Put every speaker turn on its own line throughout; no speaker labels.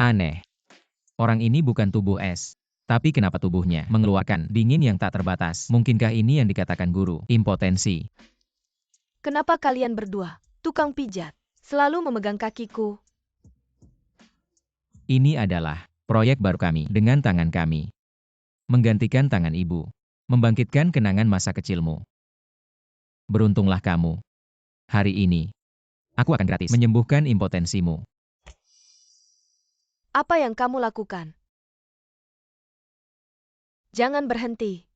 Aneh. Orang ini bukan tubuh es. Tapi kenapa tubuhnya mengeluarkan dingin yang tak terbatas? Mungkinkah ini yang dikatakan guru impotensi?
Kenapa kalian berdua, tukang pijat, selalu memegang kakiku?
Ini adalah proyek baru kami dengan tangan kami. Menggantikan tangan ibu. Membangkitkan kenangan masa kecilmu. Beruntunglah kamu. Hari ini, aku akan gratis menyembuhkan impotensimu.
Apa yang kamu lakukan? Jangan berhenti.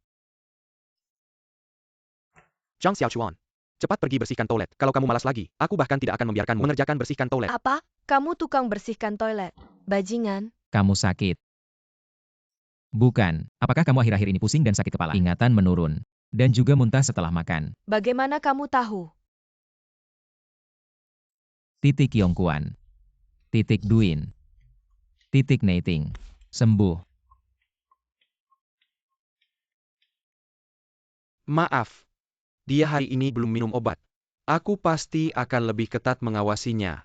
Zhang Xiaochuan. Cepat pergi bersihkan toilet. Kalau kamu malas lagi, aku bahkan tidak akan membiarkanmu mengerjakan bersihkan toilet.
Apa? Kamu tukang bersihkan toilet. Bajingan.
Kamu sakit. Bukan. Apakah kamu akhir-akhir ini pusing dan sakit kepala? Ingatan menurun. Dan juga muntah setelah makan.
Bagaimana kamu tahu?
Titik Yongkuan. Titik Duin. Titik Neiting. Sembuh.
Maaf. Dia hari ini belum minum obat. Aku pasti akan lebih ketat mengawasinya.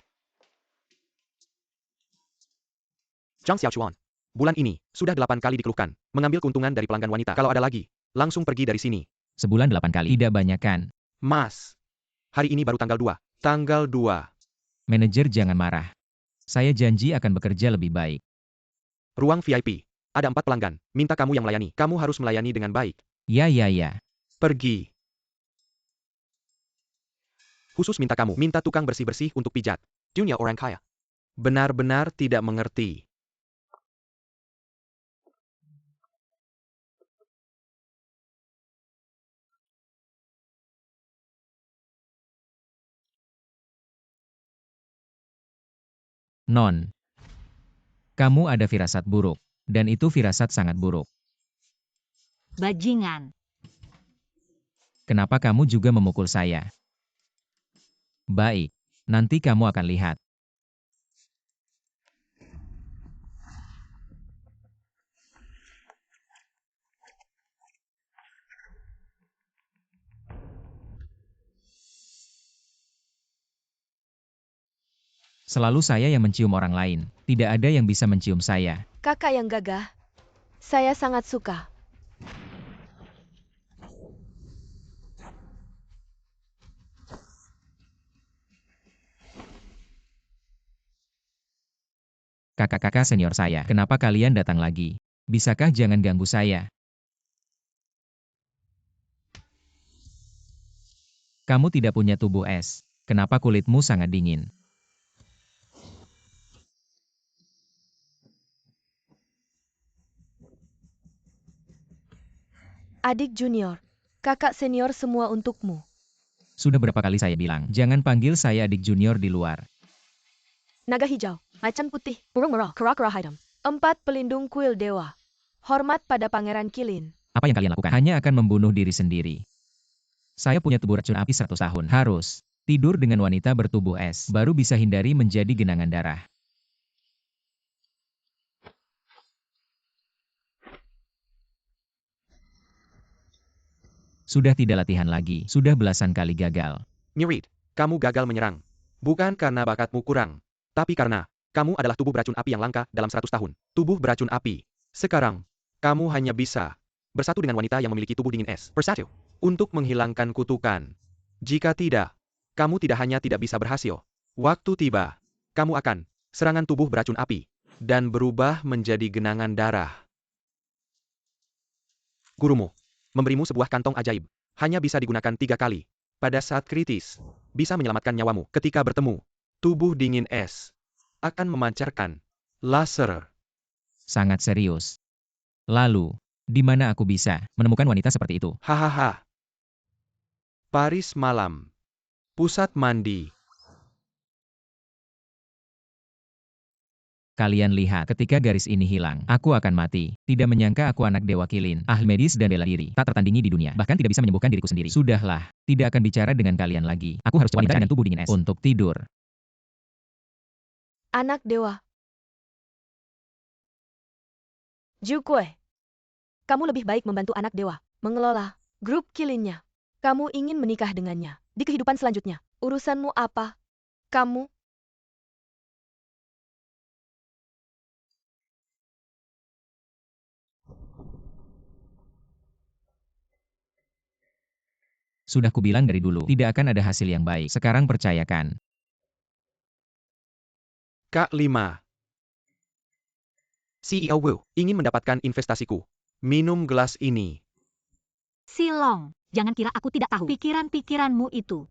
Zhang Xiaochuan. Bulan ini, sudah 8 kali dikeluhkan. Mengambil keuntungan dari pelanggan wanita. Kalau ada lagi, langsung pergi dari sini.
Sebulan 8 kali. Tidak banyak kan?
Mas. Hari ini baru tanggal 2. Tanggal 2.
Manajer jangan marah. Saya janji akan bekerja lebih baik.
Ruang VIP. Ada 4 pelanggan. Minta kamu yang melayani. Kamu harus melayani dengan baik.
Ya.
Pergi. Khusus minta kamu, minta tukang bersih-bersih untuk pijat. Dunia orang kaya. Benar-benar tidak mengerti.
Non. Kamu ada firasat buruk. Dan itu firasat sangat buruk.
Bajingan.
Kenapa kamu juga memukul saya? Baik. Nanti kamu akan lihat. Selalu saya yang mencium orang lain. Tidak ada yang bisa mencium saya.
Kakak yang gagah. Saya sangat suka.
Kakak-kakak senior saya, kenapa kalian datang lagi? Bisakah jangan ganggu saya? Kamu tidak punya tubuh es. Kenapa kulitmu sangat dingin?
Adik junior. Kakak senior semua untukmu.
Sudah berapa kali saya bilang, jangan panggil saya adik junior di luar.
Naga hijau, macan putih, burung merah, kera-kera hitam. 4 pelindung kuil dewa. Hormat pada Pangeran Kilin.
Apa yang kalian lakukan? Hanya akan membunuh diri sendiri. Saya punya tubuh racun api 100 tahun. Harus tidur dengan wanita bertubuh es. Baru bisa hindari menjadi genangan darah. Sudah tidak latihan lagi. Sudah belasan kali gagal.
Murid, kamu gagal menyerang. Bukan karena bakatmu kurang. Tapi karena, kamu adalah tubuh beracun api yang langka dalam 100 tahun. Tubuh beracun api. Sekarang, kamu hanya bisa bersatu dengan wanita yang memiliki tubuh dingin es. Bersatu. Untuk menghilangkan kutukan. Jika tidak, kamu tidak hanya tidak bisa berhasil. Waktu tiba, kamu akan serangan tubuh beracun api. Dan berubah menjadi genangan darah. Gurumu memberimu sebuah kantong ajaib. Hanya bisa digunakan 3 kali. Pada saat kritis, bisa menyelamatkan nyawamu. Ketika bertemu, tubuh dingin es akan memancarkan laser.
Sangat serius. Lalu, di mana aku bisa menemukan wanita seperti itu?
Hahaha. Paris malam. Pusat mandi.
Kalian lihat, ketika garis ini hilang, aku akan mati. Tidak menyangka aku anak Dewa Kilin, ahli medis dan bela diri, tak tertandingi di dunia. Bahkan tidak bisa menyembuhkan diriku sendiri. Sudahlah, tidak akan bicara dengan kalian lagi. Aku harus wanita dengan tubuh dingin es untuk tidur.
Anak dewa. Jukue. Kamu lebih baik membantu anak dewa mengelola grup Kilinnya. Kamu ingin menikah dengannya di kehidupan selanjutnya. Urusanmu apa? Kamu
Sudah kubilang dari dulu, tidak akan ada hasil yang baik. Sekarang percayakan.
Kak 5. CEO Wu ingin mendapatkan investasiku. Minum gelas ini.
Silong, jangan kira aku tidak tahu pikiran-pikiranmu itu.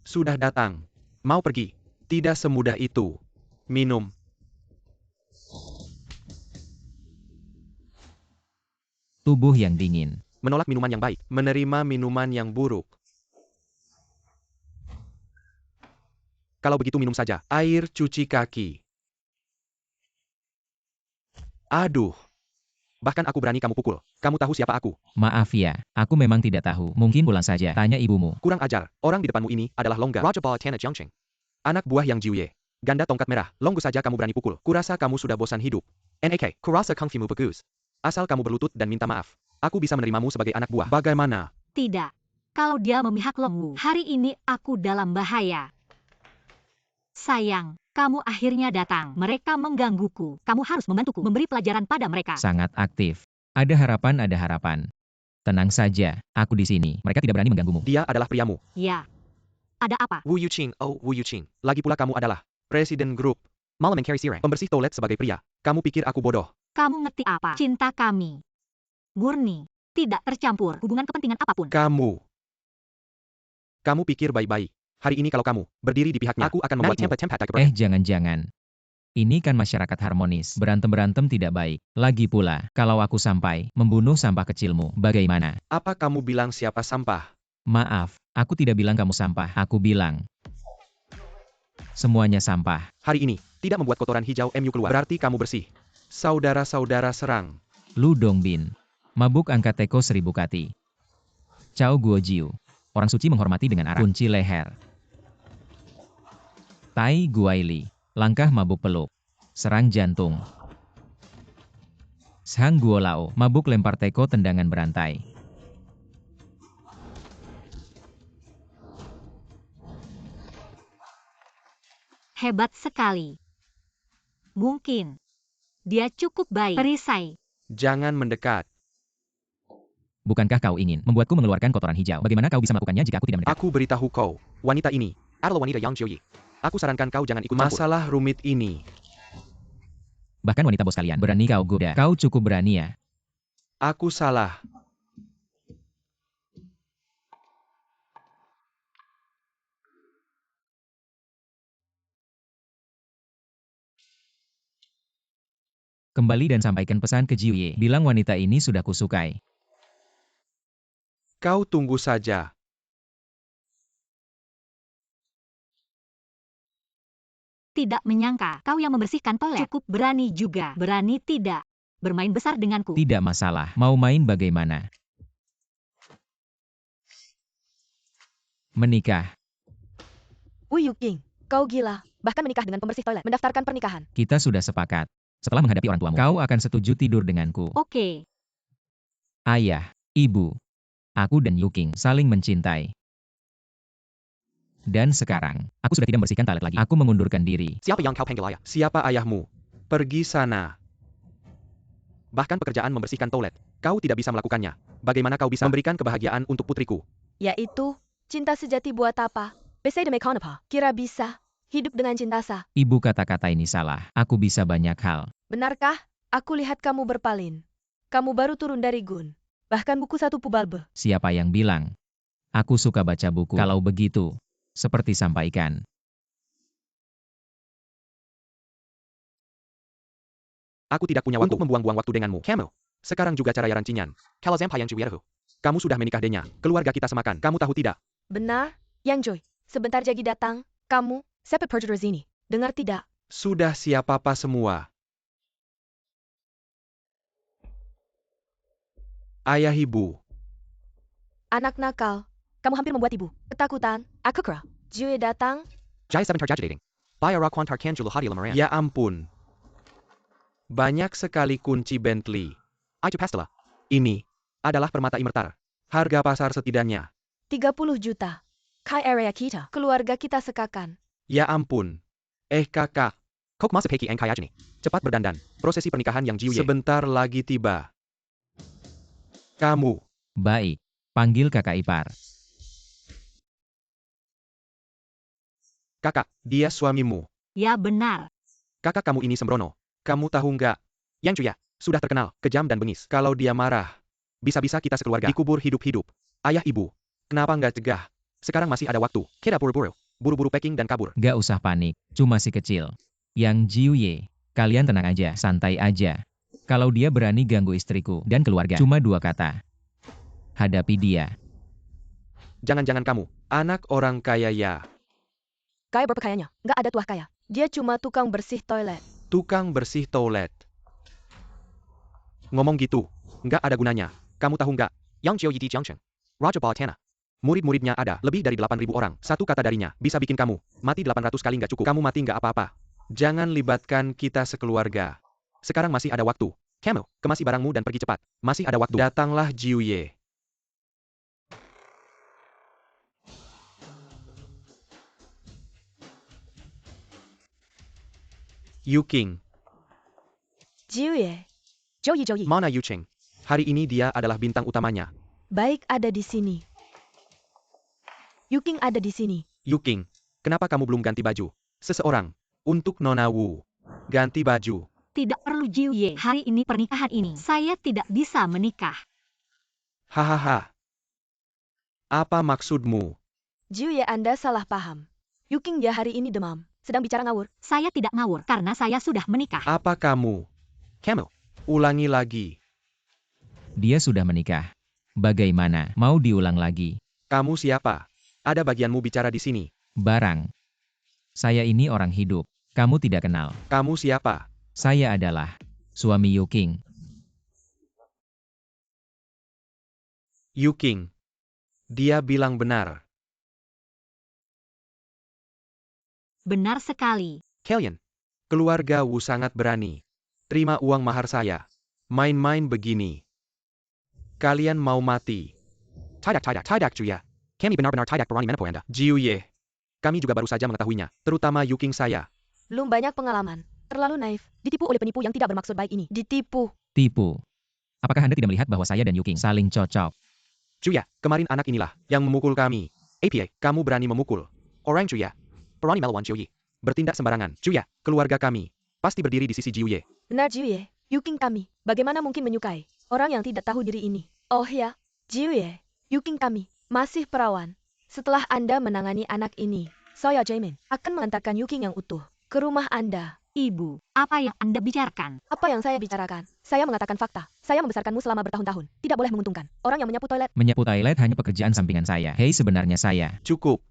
Sudah datang. Mau pergi. Tidak semudah itu. Minum.
Tubuh yang dingin.
Menolak minuman yang baik. Menerima minuman yang buruk. Kalau begitu minum saja. Air cuci kaki. Aduh. Bahkan aku berani kamu pukul. Kamu tahu siapa aku?
Maaf ya, aku memang tidak tahu. Mungkin pulang saja. Tanya ibumu.
Kurang ajar. Orang di depanmu ini adalah Longga. Raja Bawah Tanah Jiangqing. Anak buah yang Jiuye. Ganda tongkat merah. Longgu saja kamu berani pukul. Kurasa kamu sudah bosan hidup. NAK. Kurasa kung fimu bagus. Asal kamu berlutut dan minta maaf. Aku bisa menerimamu sebagai anak buah. Bagaimana?
Tidak. Kalau dia memihak Longwu, hari ini aku dalam bahaya. Sayang, kamu akhirnya datang. Mereka menggangguku. Kamu harus membantuku memberi pelajaran pada mereka.
Sangat aktif. Ada harapan, ada harapan. Tenang saja, aku di sini. Mereka tidak berani mengganggumu.
Dia adalah priamu.
Ya. Ada apa?
Wu Yuqing. Oh, Wu Yuqing. Lagi pula kamu adalah Presiden Grup. Malam Carry Sireng. Pembersih toilet sebagai pria. Kamu pikir aku bodoh?
Kamu ngerti apa? Cinta kami murni, tidak tercampur hubungan kepentingan apapun.
Kamu pikir baik-baik. Hari ini kalau kamu berdiri di pihaknya, aku akan membuatmu.
Jangan-jangan. Ini kan masyarakat harmonis. Berantem-berantem tidak baik. Lagi pula, kalau aku sampai membunuh sampah kecilmu, bagaimana?
Apa kamu bilang siapa sampah?
Maaf, aku tidak bilang kamu sampah. Aku bilang semuanya sampah.
Hari ini, tidak membuat kotoran hijau MU keluar. Berarti kamu bersih. Saudara-saudara serang.
Lu Dongbin. Mabuk angkat teko 1000 kati. Cao Guojiu. Orang suci menghormati dengan arak. Kunci leher. Tai Guaili. Langkah mabuk peluk. Serang jantung. Shang Guolao. Mabuk lempar teko tendangan berantai.
Hebat sekali. Mungkin dia cukup baik. Perisai.
Jangan mendekat.
Bukankah kau ingin membuatku mengeluarkan kotoran hijau? Bagaimana kau bisa melakukannya jika aku tidak mendekat?
Aku beritahu kau, wanita ini adalah wanita yang Jiuyi. Aku sarankan kau jangan ikut campur masalah rumit ini.
Bahkan wanita bos kalian berani kau goda. Kau cukup berani ya.
Aku salah.
Kembali dan sampaikan pesan ke Jiuye. Bilang wanita ini sudah kusukai.
Kau tunggu saja.
Tidak menyangka kau yang membersihkan toilet. Cukup berani juga. Berani tidak bermain besar denganku.
Tidak masalah. Mau main bagaimana? Menikah.
Wu Yuqing, kau gila. Bahkan menikah dengan pembersih toilet. Mendaftarkan pernikahan.
Kita sudah sepakat. Setelah menghadapi orang tuamu, kau akan setuju tidur denganku.
Oke.
Ayah, ibu, aku dan Yuqing saling mencintai. Dan sekarang, aku sudah tidak membersihkan toilet lagi. Aku mengundurkan diri.
Siapa yang kau panggil ayah? Siapa ayahmu? Pergi sana. Bahkan pekerjaan membersihkan toilet, kau tidak bisa melakukannya. Bagaimana kau bisa memberikan kebahagiaan untuk putriku?
Yaitu, cinta sejati buat apa? Bisa demi apa? Kira bisa hidup dengan cinta sah.
Ibu kata-kata ini salah. Aku bisa banyak hal.
Benarkah? Aku lihat kamu berpaling. Kamu baru turun dari gun. Bahkan buku 1 pubalbe.
Siapa yang bilang? Aku suka baca buku. Kalau begitu, seperti sampaikan.
Aku tidak punya waktu untuk membuang-buang waktu denganmu. Kamu. Sekarang juga cara rancingan. Kalau Zampayang Ciwirahu. Kamu sudah menikah dengannya. Keluarga kita semakan. Kamu tahu tidak?
Benar, Yang Joy. Sebentar lagi datang. Kamu, siapa perjudian ini? Dengar tidak?
Sudah siap apa semua? Ayah ibu.
Anak nakal. Kamu hampir membuat ibu ketakutan. Aku kera. Jue datang.
Jai 7 tarjadating. Bayar Rakwan Tarkan Julu Hadi Lamaran. Ya ampun. Banyak sekali kunci Bentley. Itu pastilah. Ini adalah permata imertar. Harga pasar setidaknya
30 juta. Kai area kita. Keluarga kita sekakan.
Ya ampun. Kakak. Kok masih Heki Eng Kayajni? Cepat berdandan. Prosesi pernikahan yang Jiuye sebentar lagi tiba. Kamu.
Baik, panggil kakak ipar.
Kakak, dia suamimu.
Ya benar.
Kakak kamu ini sembrono. Kamu tahu nggak? Yang Cuya, sudah terkenal, kejam dan bengis. Kalau dia marah, bisa-bisa kita sekeluarga dikubur hidup-hidup. Ayah ibu, kenapa nggak cegah? Sekarang masih ada waktu. Kita buru-buru. Buru-buru packing dan kabur.
Gak usah panik, cuma si kecil. Yang Jiuye, kalian tenang aja, santai aja. Kalau dia berani ganggu istriku dan keluarga, cuma 2 kata. Hadapi dia.
Jangan-jangan kamu, anak orang kaya ya.
Kaya berpakaiannya, nggak ada tuah kaya. Dia cuma tukang bersih toilet.
Tukang bersih toilet. Ngomong gitu, nggak ada gunanya. Kamu tahu nggak? Yang Jiu Yi Di Jiangcheng. Raja Balatana. Murid-muridnya ada lebih dari 8.000 orang. Satu kata darinya bisa bikin kamu mati 800 kali nggak cukup. Kamu mati nggak apa-apa. Jangan libatkan kita sekeluarga. Sekarang masih ada waktu. Kamu, kemasi barangmu dan pergi cepat. Masih ada waktu. Datanglah Jiu Ye. Yu King.
Jiuye. Joyi.
Mana Yu Cheng? Hari ini dia adalah bintang utamanya.
Baik ada di sini. Yuking ada di sini.
Yu King, kenapa kamu belum ganti baju? Seseorang. Untuk Nona Wu. Ganti baju.
Tidak perlu Jiuye. Hari ini pernikahan ini. Saya tidak bisa menikah.
Hahaha. Apa maksudmu?
Jiuye, Anda salah paham. Yuking dia hari ini demam. Sedang bicara ngawur.
Saya tidak ngawur karena saya sudah menikah.
Apa kamu? Kamu. Ulangi lagi.
Dia sudah menikah. Bagaimana? Mau diulang lagi?
Kamu siapa? Ada bagianmu bicara di sini.
Barang. Saya ini orang hidup. Kamu tidak kenal.
Kamu siapa?
Saya adalah suami Yu King.
Yu King. Dia bilang benar.
Benar sekali.
Kalian. Keluarga Wu sangat berani. Terima uang mahar saya. Main-main begini. Kalian mau mati. Tidak Juya. Kami benar-benar tidak berani menipu Anda. Jiu Ye. Kami juga baru saja mengetahuinya. Terutama Yu King saya.
Belum banyak pengalaman. Terlalu naif. Ditipu oleh penipu yang tidak bermaksud baik ini. Ditipu.
Tipu. Apakah Anda tidak melihat bahwa saya dan Yu King saling cocok?
Juya, kemarin anak inilah yang memukul kami. APA, kamu berani memukul. Orang Juya. Berani melawan Jiu Ye. Bertindak sembarangan. Juya, keluarga kami. Pasti berdiri di sisi Jiu Ye.
Benar Jiuye. Yuking kami. Bagaimana mungkin menyukai orang yang tidak tahu diri ini? Oh ya, Jiuye. Yuking kami. Masih perawan. Setelah Anda menangani anak ini, saya Jamin akan mengantarkan Yuking yang utuh ke rumah Anda.
Ibu, apa yang Anda bicarakan?
Apa yang saya bicarakan? Saya mengatakan fakta. Saya membesarkanmu selama bertahun-tahun. Tidak boleh menguntungkan. Orang yang menyapu toilet.
Menyapu toilet hanya pekerjaan sampingan saya. Hei, sebenarnya saya.
Cukup.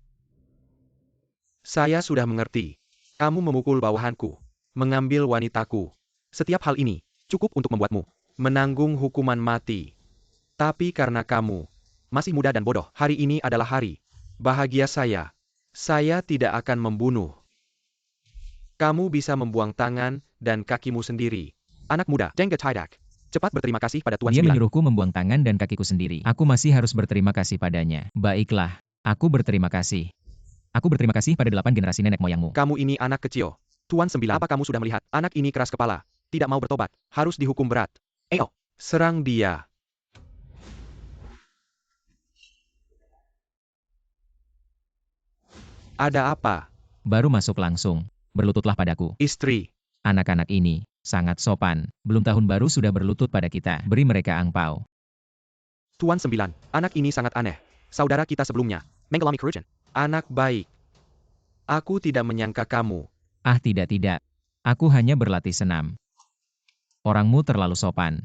Saya sudah mengerti. Kamu memukul bawahanku. Mengambil wanitaku. Setiap hal ini cukup untuk membuatmu menanggung hukuman mati. Tapi karena kamu masih muda dan bodoh, hari ini adalah hari bahagia saya. Saya tidak akan membunuh. Kamu bisa membuang tangan dan kakimu sendiri. Anak muda, Dengge Tidak. Cepat berterima kasih pada Tuan
Dia
Sembilan.
menyuruhku membuang tangan dan kakiku sendiri. Aku masih harus berterima kasih padanya. Baiklah, aku berterima kasih. Aku berterima kasih pada 8 generasi nenek moyangmu.
Kamu ini anak kecil. Tuan Sembilan, apa kamu sudah melihat? Anak ini keras kepala. Tidak mau bertobat. Harus dihukum berat. Ayo, serang dia. Ada apa?
Baru masuk langsung. Berlututlah padaku.
Istri.
Anak-anak ini sangat sopan. Belum tahun baru sudah berlutut pada kita. Beri mereka angpau.
Tuan Sembilan, anak ini sangat aneh. Saudara kita sebelumnya, mengalami kerugian. Anak baik. Aku tidak menyangka kamu.
Ah, tidak. Aku hanya berlatih senam. Orangmu terlalu sopan.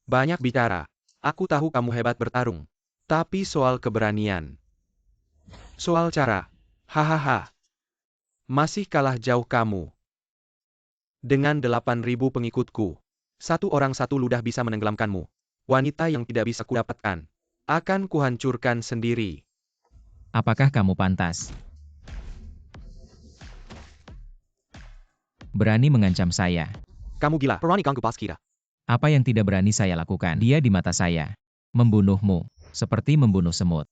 Banyak bicara. Aku tahu kamu hebat bertarung. Tapi soal keberanian. Soal cara. Hahaha. Masih kalah jauh kamu. Dengan 8.000 pengikutku. Satu orang satu ludah bisa menenggelamkanmu. Wanita yang tidak bisa kudapatkan. Akan kuhancurkan sendiri.
Apakah kamu pantas? Berani mengancam saya.
Kamu gila. Perani ganggu bos kita.
Apa yang tidak berani saya lakukan? Dia di mata saya. Membunuhmu. Seperti membunuh semut.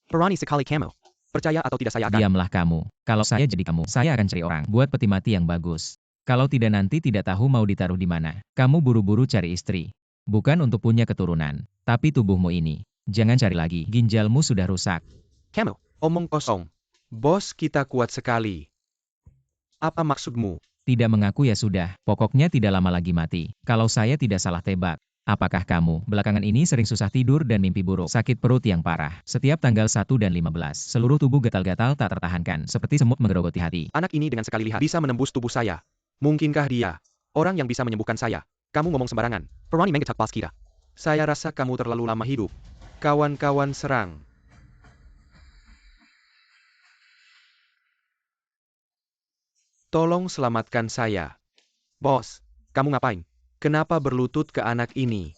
Berani sekali kamu. Percaya atau tidak saya akan.
Diamlah kamu. Kalau saya jadi kamu, saya akan cari orang buat peti mati yang bagus. Kalau tidak nanti tidak tahu mau ditaruh di mana. Kamu buru-buru cari istri. Bukan untuk punya keturunan. Tapi tubuhmu ini. Jangan cari lagi. Ginjalmu sudah rusak.
Kamu, omong kosong. Bos kita kuat sekali. Apa maksudmu?
Tidak mengaku ya sudah. Pokoknya tidak lama lagi mati. Kalau saya tidak salah tebak. Apakah kamu belakangan ini sering susah tidur dan mimpi buruk, sakit perut yang parah? Setiap tanggal 1 dan 15, seluruh tubuh gatal-gatal tak tertahankan, seperti semut menggerogoti hati.
Anak ini dengan sekali lihat bisa menembus tubuh saya. Mungkinkah dia orang yang bisa menyembuhkan saya? Kamu ngomong sembarangan. Berani mengecat pas kita. Saya rasa kamu terlalu lama hidup. Kawan-kawan serang. Tolong selamatkan saya. Bos, kamu ngapain? Kenapa berlutut ke anak ini?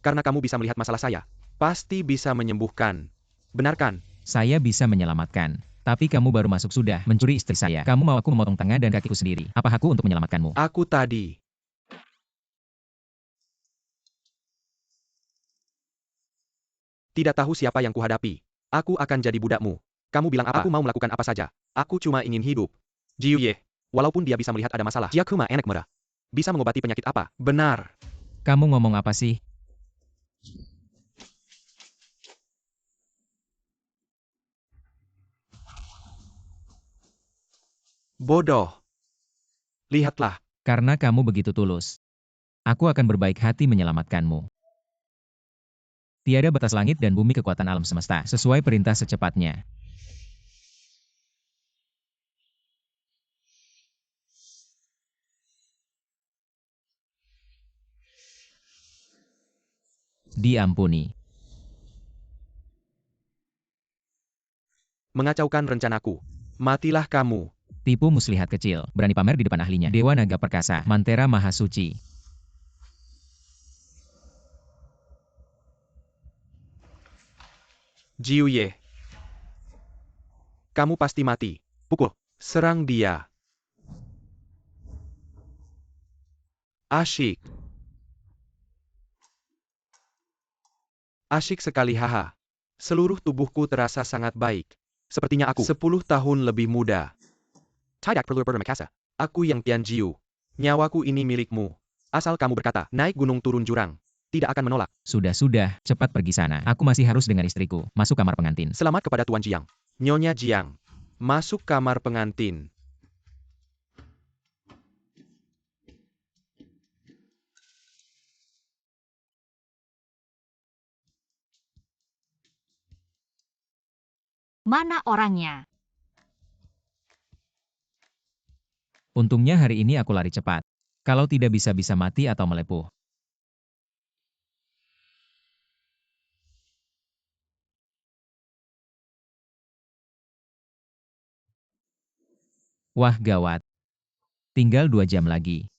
Karena kamu bisa melihat masalah saya. Pasti bisa menyembuhkan. Benarkan?
Saya bisa menyelamatkan. Tapi kamu baru masuk sudah mencuri istri saya. Kamu mau aku memotong tangan dan kakiku sendiri. Apa hakku untuk menyelamatkanmu?
Aku tadi. Tidak tahu siapa yang kuhadapi. Aku akan jadi budakmu. Kamu bilang apa? Aku mau melakukan apa saja. Aku cuma ingin hidup. Jiu Ye. Walaupun dia bisa melihat ada masalah. Dia kuma enak merah. Bisa mengobati penyakit apa? Benar.
Kamu ngomong apa sih?
Bodoh. Lihatlah.
Karena kamu begitu tulus. Aku akan berbaik hati menyelamatkanmu. Tiada batas langit dan bumi kekuatan alam semesta, sesuai perintah secepatnya. Diampuni.
Mengacaukan rencanaku. Matilah kamu.
Tipu muslihat kecil, berani pamer di depan ahlinya. Dewa Naga Perkasa, Mantera Mahasuci.
Jiu Ye. Kamu pasti mati. Pukul. Serang dia. Asyik. Asyik sekali haha. Seluruh tubuhku terasa sangat baik. Sepertinya aku 10 tahun lebih muda. Tidak perlu bermakasa. Aku yang Tian Jiu. Nyawaku ini milikmu. Asal kamu berkata, naik gunung turun jurang. Tidak akan menolak.
Sudah, cepat pergi sana. Aku masih harus dengan istriku. Masuk kamar pengantin.
Selamat kepada Tuan Jiang. Nyonya Jiang. Masuk kamar pengantin.
Mana orangnya?
Untungnya hari ini aku lari cepat. Kalau tidak bisa mati atau melepuh. Wah gawat. Tinggal 2 jam lagi.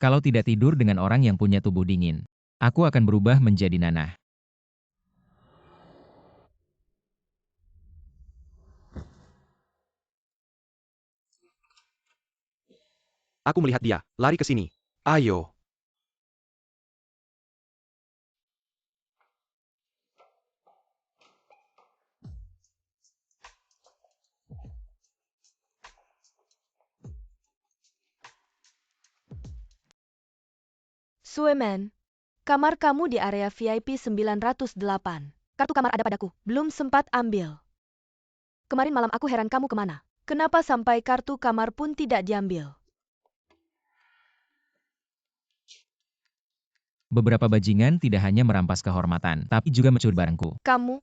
Kalau tidak tidur dengan orang yang punya tubuh dingin, aku akan berubah menjadi nanah.
Aku melihat dia. Lari ke sini. Ayo.
Sueman, kamar kamu di area VIP 908. Kartu kamar ada padaku, belum sempat ambil. Kemarin malam aku heran kamu kemana. Kenapa sampai kartu kamar pun tidak diambil?
Beberapa bajingan tidak hanya merampas kehormatan, tapi juga mencuri barangku.
Kamu,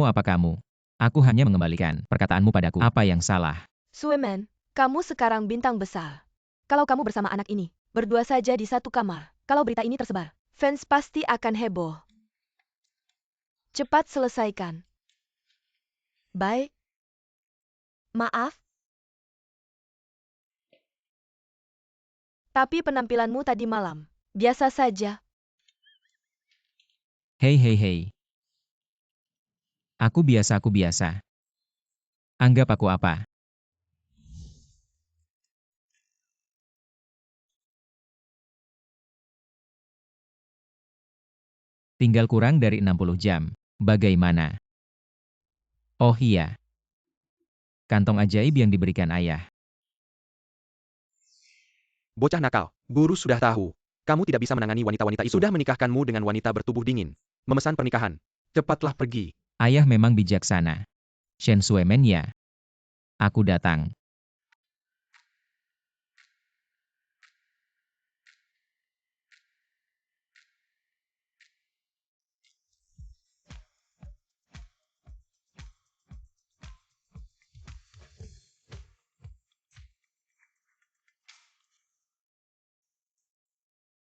Apa kamu? Aku hanya mengembalikan perkataanmu padaku. Apa yang salah?
Sueman, kamu sekarang bintang besar. Kalau kamu bersama anak ini, berdua saja di satu kamar, kalau berita ini tersebar, fans pasti akan heboh. Cepat selesaikan. Baik. Maaf. Tapi penampilanmu tadi malam, biasa saja.
Hei. Aku biasa. Anggap aku apa? Tinggal kurang dari 60 jam. Bagaimana? Oh iya. Kantong ajaib yang diberikan ayah.
Bocah nakal, guru sudah tahu. Kamu tidak bisa menangani wanita-wanita itu. Sudah menikahkanmu dengan wanita bertubuh dingin. Memesan pernikahan. Cepatlah pergi.
Ayah memang bijaksana. Shen Suemen ya. Aku datang.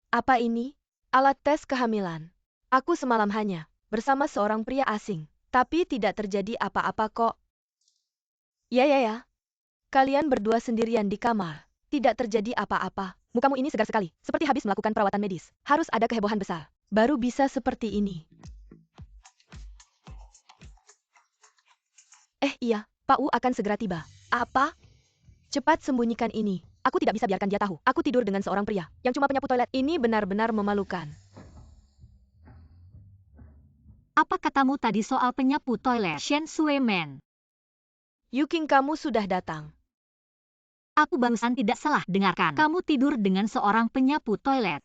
Apa ini? Alat tes kehamilan. Aku semalam hanya bersama seorang pria asing, tapi tidak terjadi apa-apa kok. Ya. Kalian berdua sendirian di kamar. Tidak terjadi apa-apa. Mukamu ini segar sekali, seperti habis melakukan perawatan medis. Harus ada kehebohan besar. Baru bisa seperti ini. Iya, Pak Wu akan segera tiba. Apa? Cepat sembunyikan ini. Aku tidak bisa biarkan dia tahu. Aku tidur dengan seorang pria yang cuma penyapu toilet. Ini benar-benar memalukan.
Apa katamu tadi soal penyapu toilet, Shen Suemen?
Yuking, kamu sudah datang.
Aku barusan tidak salah dengarkan. Kamu tidur dengan seorang penyapu toilet.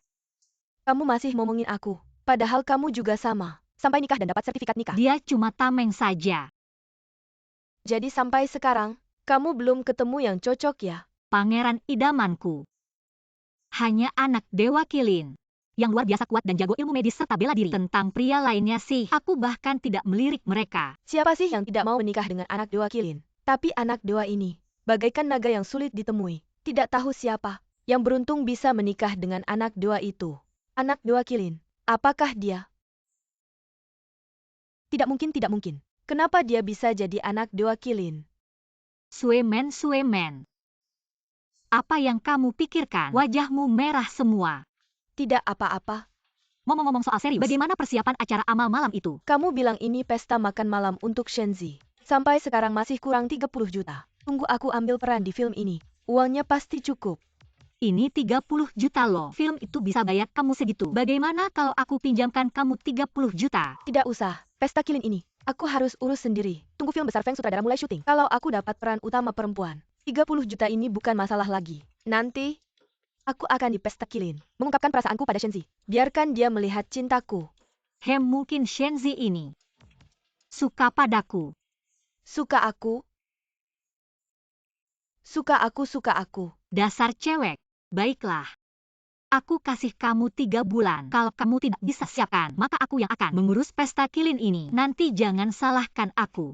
Kamu masih ngomongin aku. Padahal kamu juga sama. Sampai nikah dan dapat sertifikat nikah.
Dia cuma tameng saja.
Jadi sampai sekarang, kamu belum ketemu yang cocok ya?
Pangeran idamanku. Hanya anak Dewa Kilin. Yang luar biasa kuat dan jago ilmu medis serta bela diri. Tentang pria lainnya sih, aku bahkan tidak melirik mereka.
Siapa sih yang tidak mau menikah dengan anak Dewa Kilin? Tapi anak Dewa ini, bagaikan naga yang sulit ditemui. Tidak tahu siapa yang beruntung bisa menikah dengan anak Dewa itu. Anak Dewa Kilin, apakah dia? Tidak mungkin, tidak mungkin. Kenapa dia bisa jadi anak Dewa Kilin?
Suemen. Apa yang kamu pikirkan? Wajahmu merah semua.
Tidak apa-apa.
Ngomong-ngomong soal serius, bagaimana persiapan acara amal malam itu?
Kamu bilang ini pesta makan malam untuk Shenzi. Sampai sekarang masih kurang 30 juta. Tunggu aku ambil peran di film ini. Uangnya pasti cukup.
Ini 30 juta loh. Film itu bisa bayar kamu segitu. Bagaimana kalau aku pinjamkan kamu 30 juta?
Tidak usah. Pesta Kilin ini, aku harus urus sendiri. Tunggu film besar Feng sutradara mulai syuting. Kalau aku dapat peran utama perempuan, 30 juta ini bukan masalah lagi. Nanti, aku akan di pesta Kilin, mengungkapkan perasaanku pada Shenzi. Biarkan dia melihat cintaku.
Mungkin Shenzi ini suka padaku.
Suka aku? Suka aku.
Dasar cewek. Baiklah. Aku kasih kamu 3 bulan. Kalau kamu tidak bisa siapkan, maka aku yang akan mengurus pesta Kilin ini. Nanti jangan salahkan aku.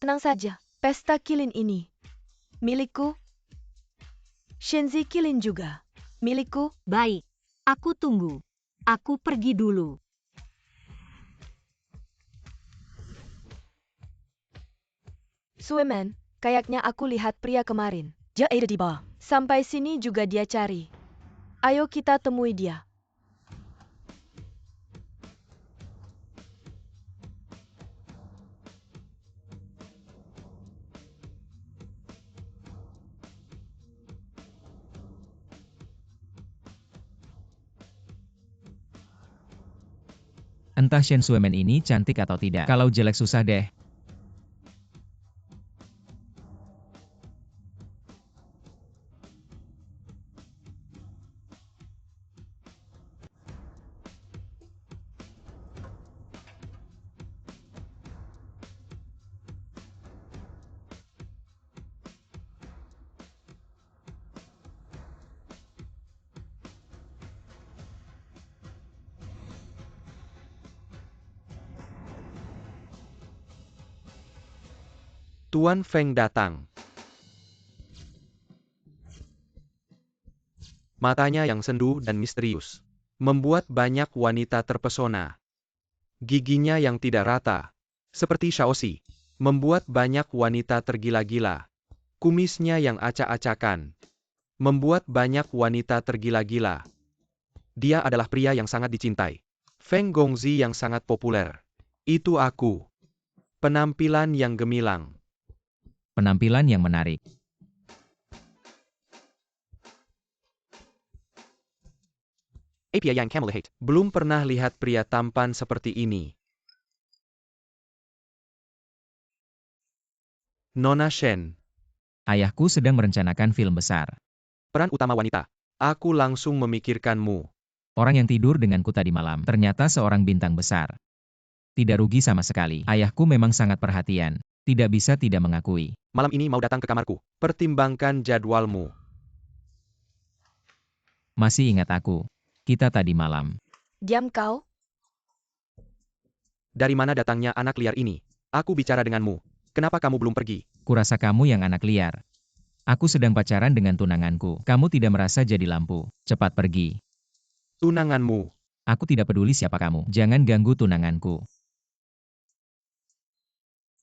Tenang saja, pesta Kilin ini milikku. Shenzi Kilin juga milikku.
Baik. Aku tunggu. Aku pergi dulu.
Suemen, kayaknya aku lihat pria kemarin. Dia ada di bawah. Sampai sini juga dia cari. Ayo kita temui dia.
Entah Shen Suemen ini cantik atau tidak. Kalau jelek susah deh.
Tuan Feng datang. Matanya yang sendu dan misterius membuat banyak wanita terpesona. Giginya yang tidak rata, seperti Shaoxi, membuat banyak wanita tergila-gila. Kumisnya yang acak-acakan membuat banyak wanita tergila-gila. Dia adalah pria yang sangat dicintai. Feng Gongzi yang sangat populer. Itu aku. Penampilan yang gemilang.
Penampilan yang menarik.
Apia yang Camel Hate. Belum pernah lihat pria tampan seperti ini. Nona Shen.
Ayahku sedang merencanakan film besar.
Peran utama wanita. Aku langsung memikirkanmu.
Orang yang tidur denganku tadi malam ternyata seorang bintang besar. Tidak rugi sama sekali. Ayahku memang sangat perhatian. Tidak bisa tidak mengakui.
Malam ini mau datang ke kamarku. Pertimbangkan jadwalmu.
Masih ingat aku. Kita tadi malam.
Diam kau.
Dari mana datangnya anak liar ini? Aku bicara denganmu. Kenapa kamu belum pergi?
Kurasa kamu yang anak liar. Aku sedang pacaran dengan tunanganku. Kamu tidak merasa jadi lampu. Cepat pergi.
Tunanganmu.
Aku tidak peduli siapa kamu. Jangan ganggu tunanganku.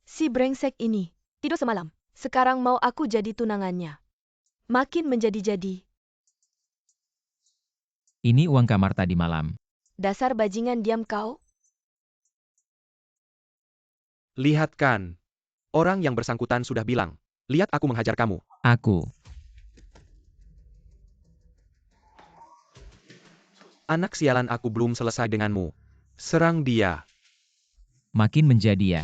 Si brengsek ini. Tidur semalam. Sekarang mau aku jadi tunangannya. Makin menjadi-jadi.
Ini uang kamar tadi malam.
Dasar bajingan, diam kau.
Lihat kan. Orang yang bersangkutan sudah bilang. Lihat aku menghajar kamu.
Aku.
Anak sialan, aku belum selesai denganmu. Serang dia.
Makin menjadi ya.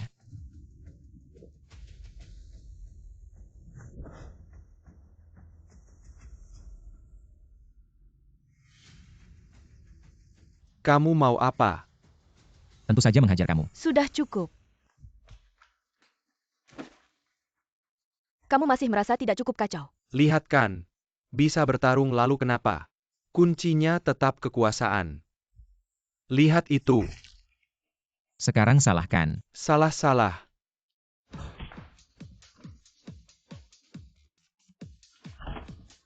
Kamu mau apa?
Tentu saja menghajar kamu.
Sudah cukup. Kamu masih merasa tidak cukup kacau.
Lihat kan. Bisa bertarung lalu kenapa? Kuncinya tetap kekuasaan. Lihat itu.
Sekarang salahkan.
Salah-salah.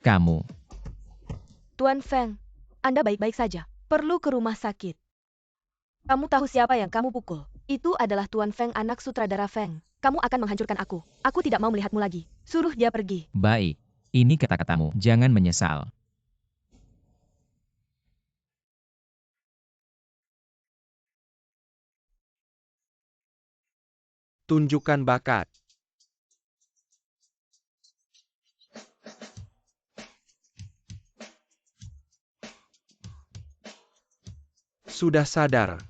Kamu.
Tuan Feng, Anda baik-baik saja. Perlu ke rumah sakit. Kamu tahu siapa yang kamu pukul? Itu adalah Tuan Feng, anak sutradara Feng. Kamu akan menghancurkan aku. Aku tidak mau melihatmu lagi. Suruh dia pergi.
Baik. Ini kata-katamu. Jangan menyesal.
Tunjukkan bakat. Sudah sadar.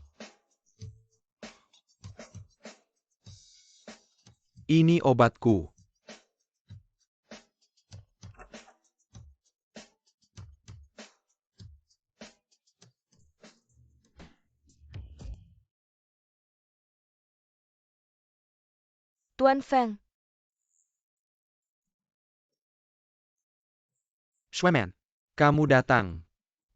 Ini obatku.
Tuan Feng,
Shueman, kamu datang.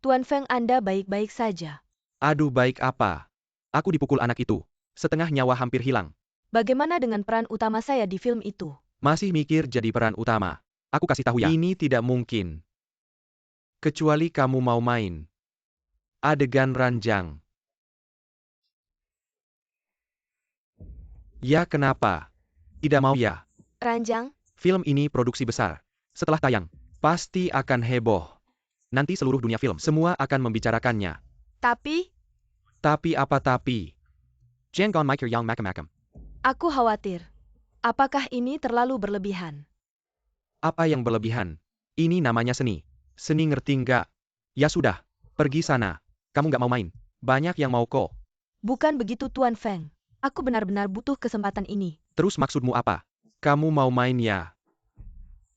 Tuan Feng, Anda baik-baik saja.
Aduh, baik apa? Aku dipukul anak itu. Setengah nyawa hampir hilang.
Bagaimana dengan peran utama saya di film itu?
Masih mikir jadi peran utama. Aku kasih tahu ya. Ini tidak mungkin. Kecuali kamu mau main. Adegan ranjang. Ya, kenapa? Tidak mau ya?
Ranjang?
Film ini produksi besar. Setelah tayang, pasti akan heboh. Nanti seluruh dunia film semua akan membicarakannya.
Tapi,
Tapi apa tapi? Jangan mikir yang macam-macam.
aku khawatir. Apakah ini terlalu berlebihan?
Apa yang berlebihan? Ini namanya seni. Seni, ngerti nggak? Ya sudah, pergi sana. Kamu nggak mau main. Banyak yang mau kok.
Bukan begitu, Tuan Feng. Aku benar-benar butuh kesempatan ini.
Terus maksudmu apa? Kamu mau main ya?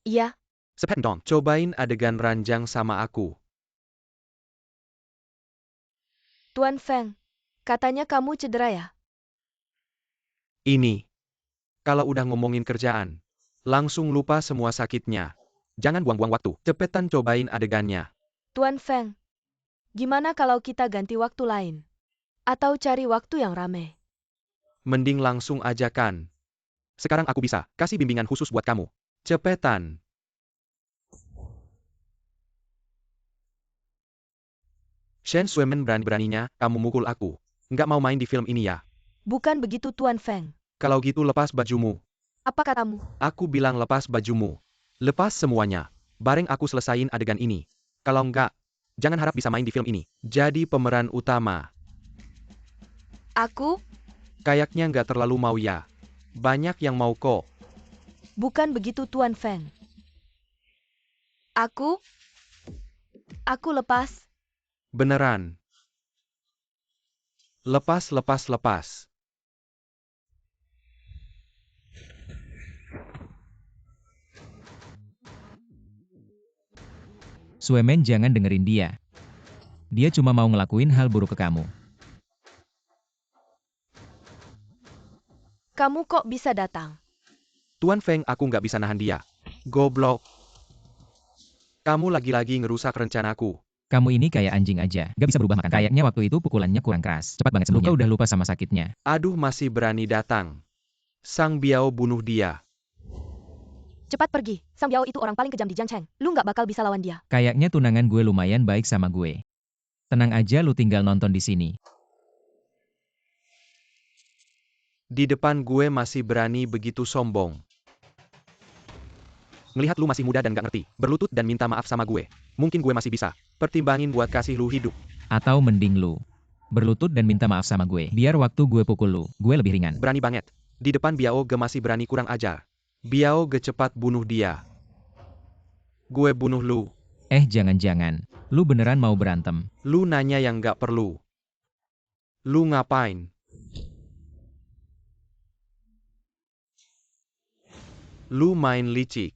Iya,
Sepet dong, cobain adegan ranjang sama aku.
Tuan Feng. Katanya kamu cedera ya?
Ini. Kalau udah ngomongin kerjaan, langsung lupa semua sakitnya. Jangan buang-buang waktu. Cepetan cobain adegannya.
Tuan Feng. Gimana kalau kita ganti waktu lain? Atau cari waktu yang rame?
Mending langsung aja kan. Sekarang aku bisa kasih bimbingan khusus buat kamu. Cepetan. Shen Shuemen, berani-beraninya kamu mukul aku. Nggak mau main di film ini ya?
Bukan begitu, Tuan Feng.
Kalau gitu lepas bajumu.
Apa katamu?
Aku bilang lepas bajumu. Lepas semuanya. Bareng aku selesain adegan ini. Kalau enggak, jangan harap bisa main di film ini. Jadi pemeran utama.
Aku?
Kayaknya nggak terlalu mau ya. Banyak yang mau kok.
Bukan begitu, Tuan Feng. Aku lepas.
Beneran. Lepas, lepas, lepas.
Suemen, jangan dengerin dia. Dia cuma mau ngelakuin hal buruk ke kamu.
Kamu kok bisa datang?
Tuan Feng, aku nggak bisa nahan dia. Goblok. Kamu lagi-lagi ngerusak rencanaku.
Kamu ini kayak anjing aja, gak bisa berubah makan. Kayaknya waktu itu pukulannya kurang keras. Cepat banget sembuhnya. Luka udah lupa sama sakitnya.
Aduh, masih berani datang. Sang Biao bunuh dia.
Cepat pergi, Sang Biao itu orang paling kejam di Jiangcheng. Lu nggak bakal bisa lawan dia.
Kayaknya tunangan gue lumayan baik sama gue. Tenang aja, lu tinggal nonton di sini.
Di depan gue masih berani begitu sombong. Ngelihat lu masih muda dan gak ngerti, berlutut dan minta maaf sama gue. Mungkin gue masih bisa pertimbangin buat kasih lu hidup.
Atau mending lu berlutut dan minta maaf sama gue. Biar waktu gue pukul lu, gue lebih ringan.
Berani banget. Di depan Biao Ge masih berani, kurang ajar. Biao Ge, cepat bunuh dia. Gue bunuh lu.
Jangan-jangan. Lu beneran mau berantem?
Lu nanya yang gak perlu. Lu ngapain? Lu main licik.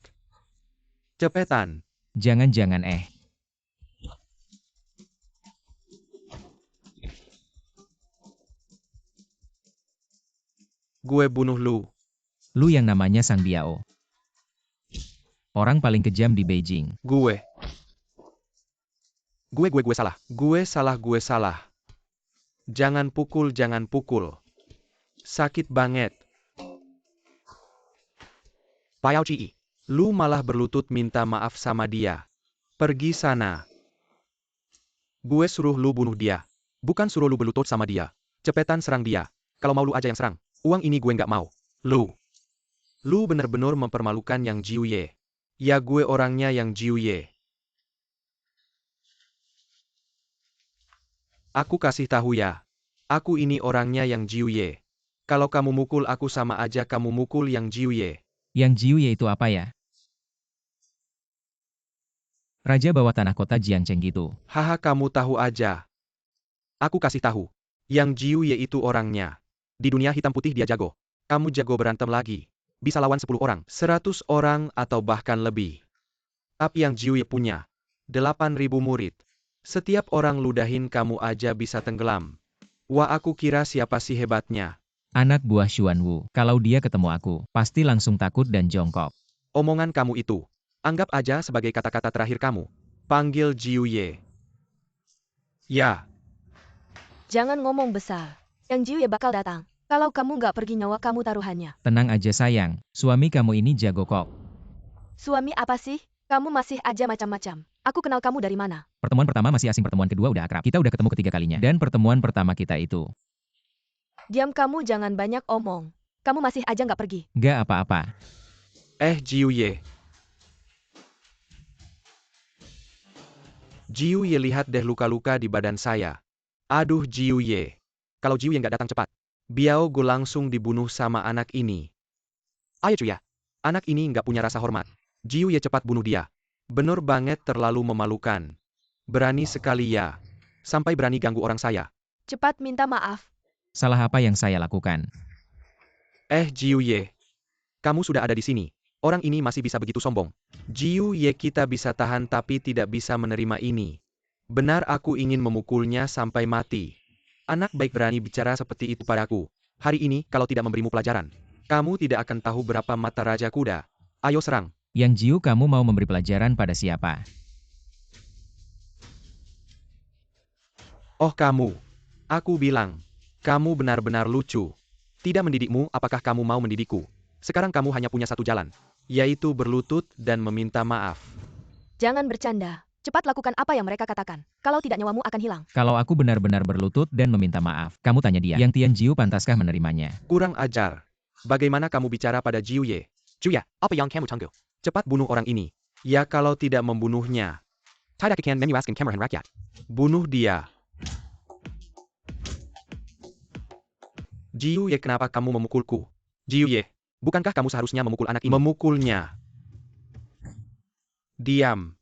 Cepetan.
Jangan-jangan
Gue bunuh lu.
Lu yang namanya Sang Biao. Orang paling kejam di Beijing.
Gue salah. Gue salah. Jangan pukul. Sakit banget. Payao Chi, lu malah berlutut minta maaf sama dia. Pergi sana. Gue suruh lu bunuh dia. Bukan suruh lu berlutut sama dia. Cepetan serang dia. Kalau mau lu aja yang serang. Uang ini gue nggak mau. Lu bener-bener mempermalukan Yang Jiuye. Ya, gue orangnya Yang Jiuye. Aku kasih tahu ya. Aku ini orangnya Yang Jiuye. Kalau kamu mukul aku sama aja kamu mukul Yang Jiuye.
Yang Jiuye itu apa ya? Raja bawah tanah kota Jiangcheng gitu.
Haha, kamu tahu aja. Aku kasih tahu. Yang Jiuye itu orangnya. Di dunia hitam putih dia jago. Kamu jago berantem lagi. Bisa lawan 10 orang, 100 orang, atau bahkan lebih. Tapi Yang Jiuye punya 8.000 murid. Setiap orang ludahin kamu aja bisa tenggelam. Wah, aku kira siapa sih hebatnya.
Anak buah Xuanwu. Kalau dia ketemu aku, pasti langsung takut dan jongkok.
Omongan kamu itu, anggap aja sebagai kata-kata terakhir kamu. Panggil Jiuye. Ya.
Jangan ngomong besar. Yang Jiuye bakal datang. Kalau kamu nggak pergi, nyawa kamu taruhannya.
Tenang aja sayang, suami kamu ini jago kok.
Suami apa sih? Kamu masih aja macam-macam. Aku kenal kamu dari mana?
Pertemuan pertama masih asing, pertemuan kedua udah akrab. Kita udah ketemu ketiga kalinya. Dan pertemuan pertama kita itu.
Diam kamu, jangan banyak omong. Kamu masih aja nggak pergi.
Gak apa-apa.
Jiuye. Jiuye, lihat deh luka-luka di badan saya. Aduh Jiuye. Kalau Jiuye nggak datang cepat, Biao Ge langsung dibunuh sama anak ini. Ayo cuy ya. Anak ini nggak punya rasa hormat. Jiuye, cepat bunuh dia. Bener banget, terlalu memalukan. Berani sekali ya. Sampai berani ganggu orang saya.
Cepat minta maaf.
Salah apa yang saya lakukan?
Jiuye. Kamu sudah ada di sini. Orang ini masih bisa begitu sombong. Jiuye, kita bisa tahan tapi tidak bisa menerima ini. Benar, aku ingin memukulnya sampai mati. Anak baik berani bicara seperti itu padaku. Hari ini, kalau tidak memberimu pelajaran, kamu tidak akan tahu berapa mata Raja Kuda. Ayo serang.
Yang Jiu, kamu mau memberi pelajaran pada siapa?
Oh kamu. Aku bilang. Kamu benar-benar lucu. Tidak mendidikmu, apakah kamu mau mendidikku? Sekarang kamu hanya punya satu jalan. Yaitu berlutut dan meminta maaf.
Jangan bercanda. Cepat lakukan apa yang mereka katakan. Kalau tidak, nyawamu akan hilang.
Kalau aku benar-benar berlutut dan meminta maaf, kamu tanya dia. Yang Tian Jiu pantaskah menerimanya?
Kurang ajar. Bagaimana kamu bicara pada Jiuye? Jiuye, apa yang kamu tunggu? Cepat bunuh orang ini. Ya, kalau tidak membunuhnya. Tidak akan menyuaskan kemarahan rakyat. Bunuh dia. Jiuye, kenapa kamu memukulku? Jiuye, bukankah kamu seharusnya memukul anak ini? Memukulnya. Diam.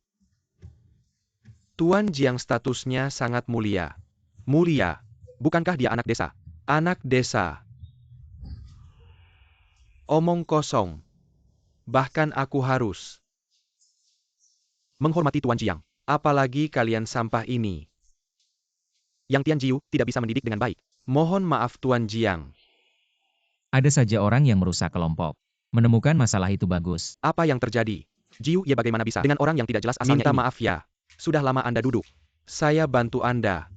Tuan Jiang statusnya sangat mulia. Mulia. Bukankah dia anak desa? Anak desa. Omong kosong. Bahkan aku harus menghormati Tuan Jiang. Apalagi kalian sampah ini. Yang Tian Jiu tidak bisa mendidik dengan baik. Mohon maaf Tuan Jiang.
Ada saja orang yang merusak kelompok. Menemukan masalah itu bagus.
Apa yang terjadi? Jiu Ye bagaimana bisa dengan orang yang tidak jelas asalnya
Minta
ini? Maaf ya. Sudah lama Anda duduk. Saya bantu Anda.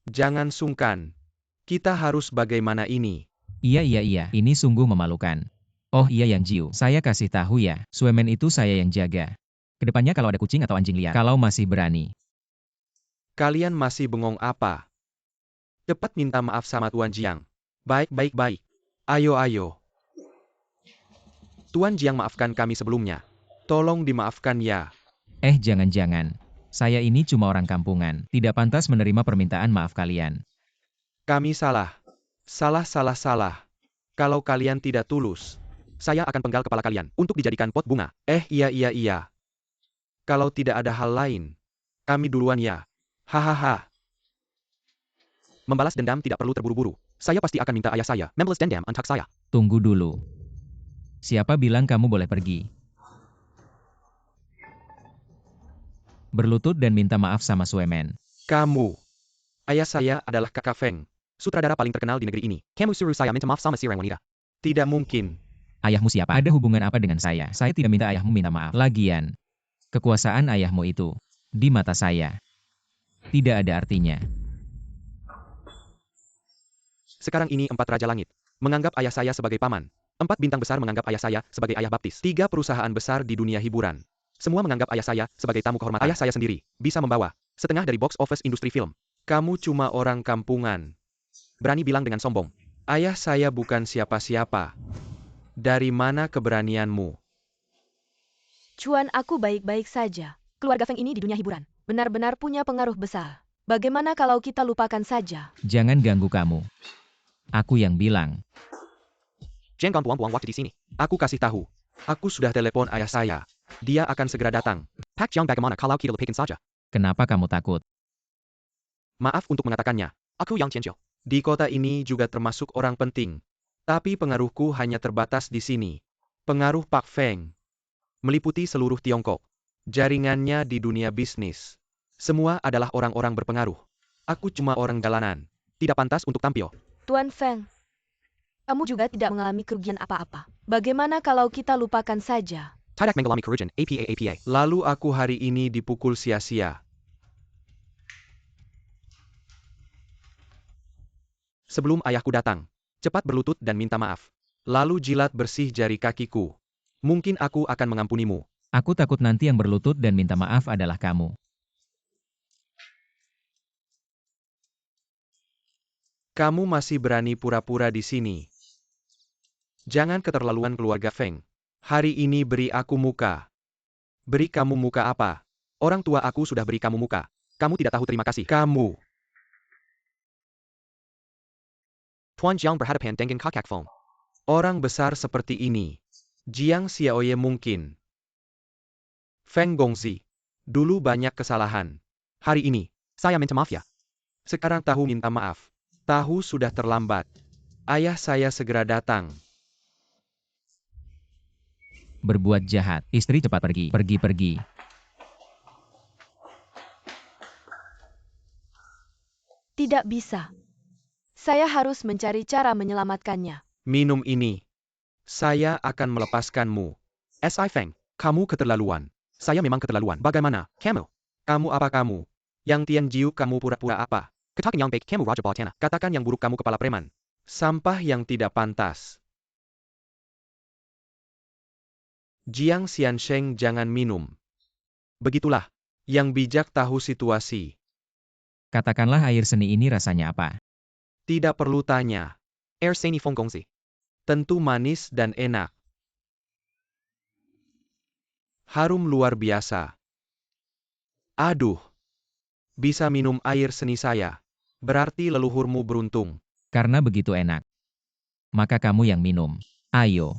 Jangan sungkan. Kita harus bagaimana ini?
Iya, ini sungguh memalukan. Oh iya Yang Jiu, saya kasih tahu ya, Suemen itu saya yang jaga. Kedepannya kalau ada kucing atau anjing liar, kalau masih berani.
Kalian masih bengong apa? Cepat minta maaf sama Tuan Jiang. Baik. Ayo. Tuan Jiang maafkan kami sebelumnya. Tolong dimaafkan ya.
Jangan. Saya ini cuma orang kampungan, tidak pantas menerima permintaan maaf kalian.
Kami salah. Salah. Kalau kalian tidak tulus, saya akan penggal kepala kalian untuk dijadikan pot bunga. Iya. Kalau tidak ada hal lain, kami duluan ya. Hahaha. Membalas dendam tidak perlu terburu-buru. Saya pasti akan minta ayah saya membalas dendam untuk saya.
Tunggu dulu. Siapa bilang kamu boleh pergi? Berlutut dan minta maaf sama Suemen.
Kamu. Ayah saya adalah Kakak Feng, sutradara paling terkenal di negeri ini. Kamu suruh saya minta maaf sama si wanita. Tidak mungkin.
Ayahmu siapa? Ada hubungan apa dengan saya? Saya tidak minta ayahmu minta maaf. Lagian, kekuasaan ayahmu itu, di mata saya, tidak ada artinya.
Sekarang ini 4 Raja Langit menganggap ayah saya sebagai paman. 4 bintang besar menganggap ayah saya sebagai ayah baptis. 3 perusahaan besar di dunia hiburan. Semua menganggap ayah saya sebagai tamu kehormatan. Ayah saya sendiri bisa membawa setengah dari box office industri film. Kamu cuma orang kampungan. Berani bilang dengan sombong. Ayah saya bukan siapa-siapa. Dari mana keberanianmu?
Cuan, aku baik-baik saja. Keluarga Feng ini di dunia hiburan benar-benar punya pengaruh besar. Bagaimana kalau kita lupakan saja?
Jangan ganggu kamu. Aku yang bilang.
Jangan buang-buang waktu di sini. Aku kasih tahu. Aku sudah telepon ayah saya. Dia akan segera datang. Pak Jiang bagaimana kalau kita lupakan saja?
Kenapa kamu takut?
Maaf untuk mengatakannya. Aku yang Qianjiao. Di kota ini juga termasuk orang penting. Tapi pengaruhku hanya terbatas di sini. Pengaruh Pak Feng meliputi seluruh Tiongkok. Jaringannya di dunia bisnis. Semua adalah orang-orang berpengaruh. Aku cuma orang jalanan. Tidak pantas untuk tampil.
Tuan Feng, kamu juga tidak mengalami kerugian apa-apa. Bagaimana kalau kita lupakan saja?
Tidak mengalami kerugian, APA. Lalu aku hari ini dipukul sia-sia. Sebelum ayahku datang, cepat berlutut dan minta maaf. Lalu jilat bersih jari kakiku. Mungkin aku akan mengampunimu.
Aku takut nanti yang berlutut dan minta maaf adalah kamu.
Kamu masih berani pura-pura di sini. Jangan keterlaluan keluarga Feng. Hari ini beri aku muka. Beri kamu muka apa? Orang tua aku sudah beri kamu muka. Kamu tidak tahu terima kasih. Kamu. Tuan Jiang berhadapan dengan Kakak Feng. Orang besar seperti ini. Jiang Xiaoye mungkin. Feng Gongzi. Dulu banyak kesalahan. Hari ini, saya minta maaf ya. Sekarang tahu minta maaf. Tahu sudah terlambat. Ayah saya segera datang.
Berbuat jahat. Istri cepat pergi. Pergi.
Tidak bisa. Saya harus mencari cara menyelamatkannya.
Minum ini. Saya akan melepaskanmu. S.I. Feng, kamu keterlaluan. Saya memang keterlaluan. Bagaimana, kamu? Kamu apa kamu? Yang Tian Jiu kamu pura-pura apa? Katakan yang baik kamu Raja Balatana. Katakan yang buruk kamu kepala preman. Sampah yang tidak pantas. Jiang Xiansheng jangan minum. Begitulah. Yang bijak tahu situasi.
Katakanlah air seni ini rasanya apa?
Tidak perlu tanya. Air seni Feng Gongzi. Tentu manis dan enak. Harum luar biasa. Aduh. Bisa minum air seni saya. Berarti leluhurmu beruntung.
Karena begitu enak. Maka kamu yang minum. Ayo.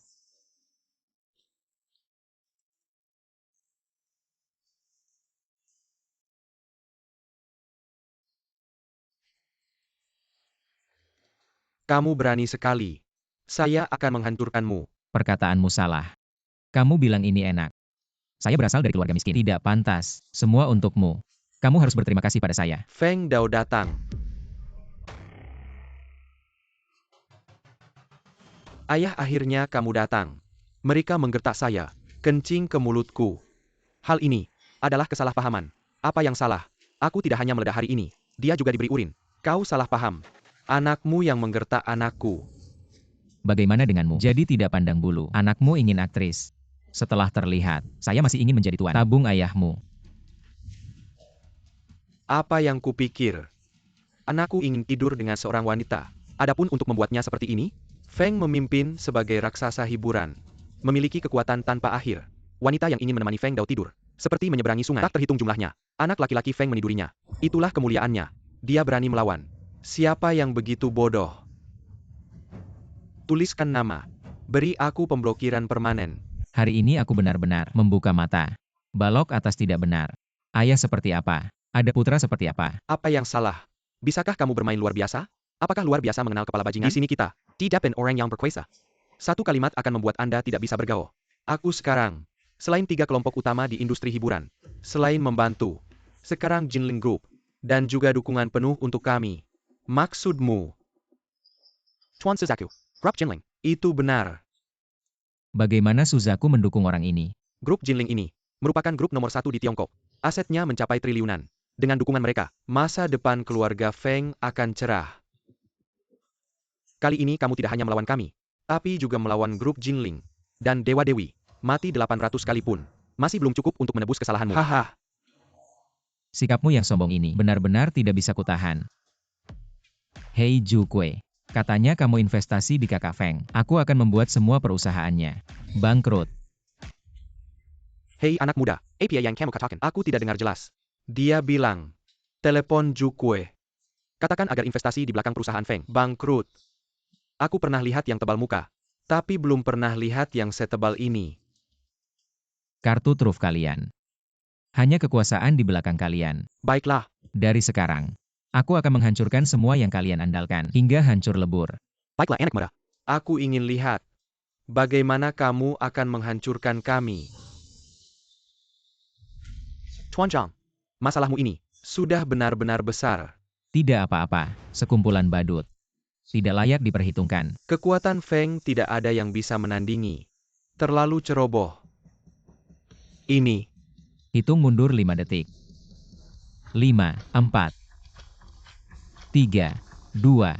Kamu berani sekali. Saya akan menghancurkanmu.
Perkataanmu salah. Kamu bilang ini enak. Saya berasal dari keluarga miskin. Tidak pantas. Semua untukmu. Kamu harus berterima kasih pada saya.
Feng Dao datang. Ayah, akhirnya kamu datang. Mereka menggertak saya, kencing ke mulutku. Hal ini adalah kesalahpahaman. Apa yang salah? Aku tidak hanya meledak hari ini, dia juga diberi urin. Kau salah paham. Anakmu yang menggertak anakku.
Bagaimana denganmu? Jadi tidak pandang bulu. Anakmu ingin aktris. Setelah terlihat, saya masih ingin menjadi tuan. Tabung ayahmu.
Apa yang kupikir? Anakku ingin tidur dengan seorang wanita. Adapun untuk membuatnya seperti ini, Feng memimpin sebagai raksasa hiburan. Memiliki kekuatan tanpa akhir. Wanita yang ingin menemani Feng Dao tidur. Seperti menyeberangi sungai. Tak terhitung jumlahnya. Anak laki-laki Feng menidurinya. Itulah kemuliaannya. Dia berani melawan. Siapa yang begitu bodoh? Tuliskan nama. Beri aku pemblokiran permanen.
Hari ini aku benar-benar membuka mata. Balok atas tidak benar. Ayah seperti apa? Ada putra seperti apa?
Apa yang salah? Bisakah kamu bermain luar biasa? Apakah luar biasa mengenal kepala bajingan? Di sini kita tidak pen orang yang berkuasa. Satu kalimat akan membuat Anda tidak bisa bergaul. Aku sekarang, selain 3 kelompok utama di industri hiburan, selain membantu, sekarang Jinling Group, dan juga dukungan penuh untuk kami. Maksudmu? Chuan Suzaku, Grup Jinling, itu benar.
Bagaimana Suzaku mendukung orang ini?
Grup Jinling ini merupakan grup nomor 1 di Tiongkok. Asetnya mencapai triliunan. Dengan dukungan mereka, masa depan keluarga Feng akan cerah. Kali ini kamu tidak hanya melawan kami, tapi juga melawan grup Jinling. Dan Dewa Dewi, mati 800 kali pun. Masih belum cukup untuk menebus kesalahanmu. Haha.
Sikapmu yang sombong ini benar-benar tidak bisa kutahan. Hei Ju Kue, katanya kamu investasi di kakak Feng. Aku akan membuat semua perusahaannya bangkrut.
Hei anak muda, apa yang kamu katakan? Aku tidak dengar jelas. Dia bilang, telepon Ju Kue. Katakan agar investasi di belakang perusahaan Feng bangkrut. Aku pernah lihat yang tebal muka, tapi belum pernah lihat yang setebal ini.
Kartu truf kalian. Hanya kekuasaan di belakang kalian.
Baiklah.
Dari sekarang, aku akan menghancurkan semua yang kalian andalkan, hingga hancur lebur.
Baiklah anak muda. Aku ingin lihat bagaimana kamu akan menghancurkan kami. Chuan Zhang, masalahmu ini sudah benar-benar besar.
Tidak apa-apa, sekumpulan badut. Tidak layak diperhitungkan.
Kekuatan Feng tidak ada yang bisa menandingi. Terlalu ceroboh. Ini.
Hitung mundur 5 detik. 5, 4, 3, 2.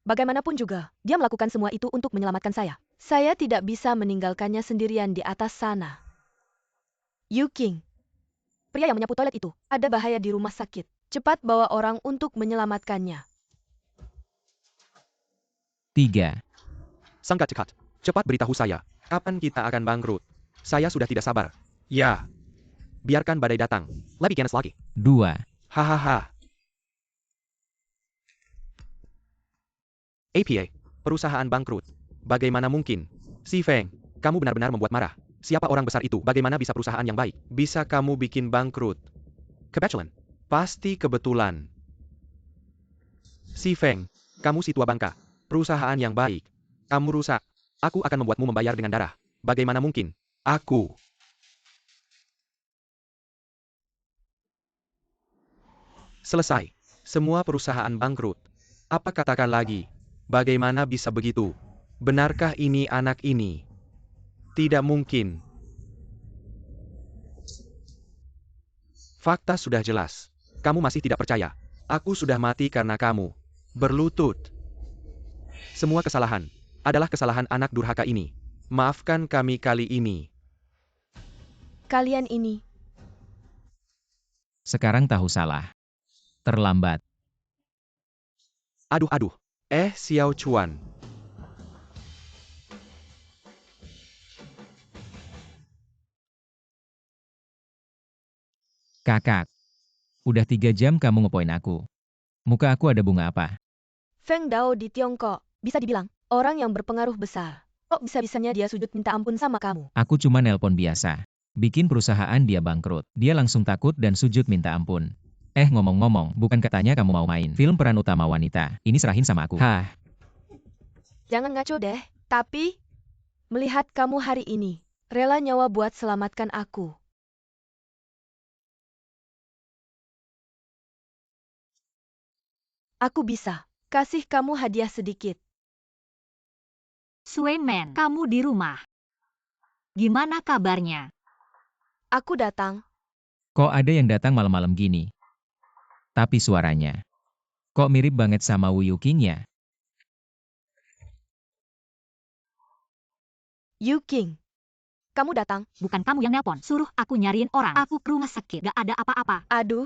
Bagaimanapun juga, dia melakukan semua itu untuk menyelamatkan saya. Saya tidak bisa meninggalkannya sendirian di atas sana. Yu Qing, pria yang menyapu toilet itu, ada bahaya di rumah sakit. Cepat bawa orang untuk menyelamatkannya.
3.
Sangat cepat. Cepat beritahu saya, kapan kita akan bangkrut. Saya sudah tidak sabar. Ya. Biarkan badai datang. Lebih ganas lagi.
2.
Hahaha. APA, perusahaan bangkrut. Bagaimana mungkin? Si Feng, kamu benar-benar membuat marah. Siapa orang besar itu? Bagaimana bisa perusahaan yang baik bisa kamu bikin bangkrut? Kebetulan. Pasti kebetulan. Si Feng, kamu si tua bangka. Perusahaan yang baik. Kamu rusak. Aku akan membuatmu membayar dengan darah. Bagaimana mungkin? Aku. Selesai. Semua perusahaan bangkrut. Apa katakan lagi? Bagaimana bisa begitu? Benarkah ini anak ini? Tidak mungkin. Fakta sudah jelas. Kamu masih tidak percaya. Aku sudah mati karena kamu. Berlutut. Semua kesalahan adalah kesalahan anak durhaka ini. Maafkan kami kali ini.
Kalian ini.
Sekarang tahu salah. Terlambat.
Aduh. Xiao Chuan.
Kakak. Udah 3 jam kamu ngepoin aku. Muka aku ada bunga apa?
Feng Dao di Tiongkok, bisa dibilang, orang yang berpengaruh besar. Kok bisa-bisanya dia sujud minta ampun sama kamu?
Aku cuma nelpon biasa. Bikin perusahaan dia bangkrut. Dia langsung takut dan sujud minta ampun. Ngomong-ngomong, bukan katanya kamu mau main film peran utama wanita? Ini serahin sama aku. Hah,
Jangan ngaco deh. Tapi, melihat kamu hari ini, rela nyawa buat selamatkan aku. Aku bisa kasih kamu hadiah sedikit.
Sueman, kamu di rumah. Gimana kabarnya?
Aku datang.
kok ada yang datang malam-malam gini? Tapi suaranya, kok mirip banget sama Wu Yuking ya?
Yu King, kamu datang.
Bukan kamu yang nelpon. Suruh aku nyariin orang. Aku ke rumah sakit. Gak ada apa-apa.
Aduh,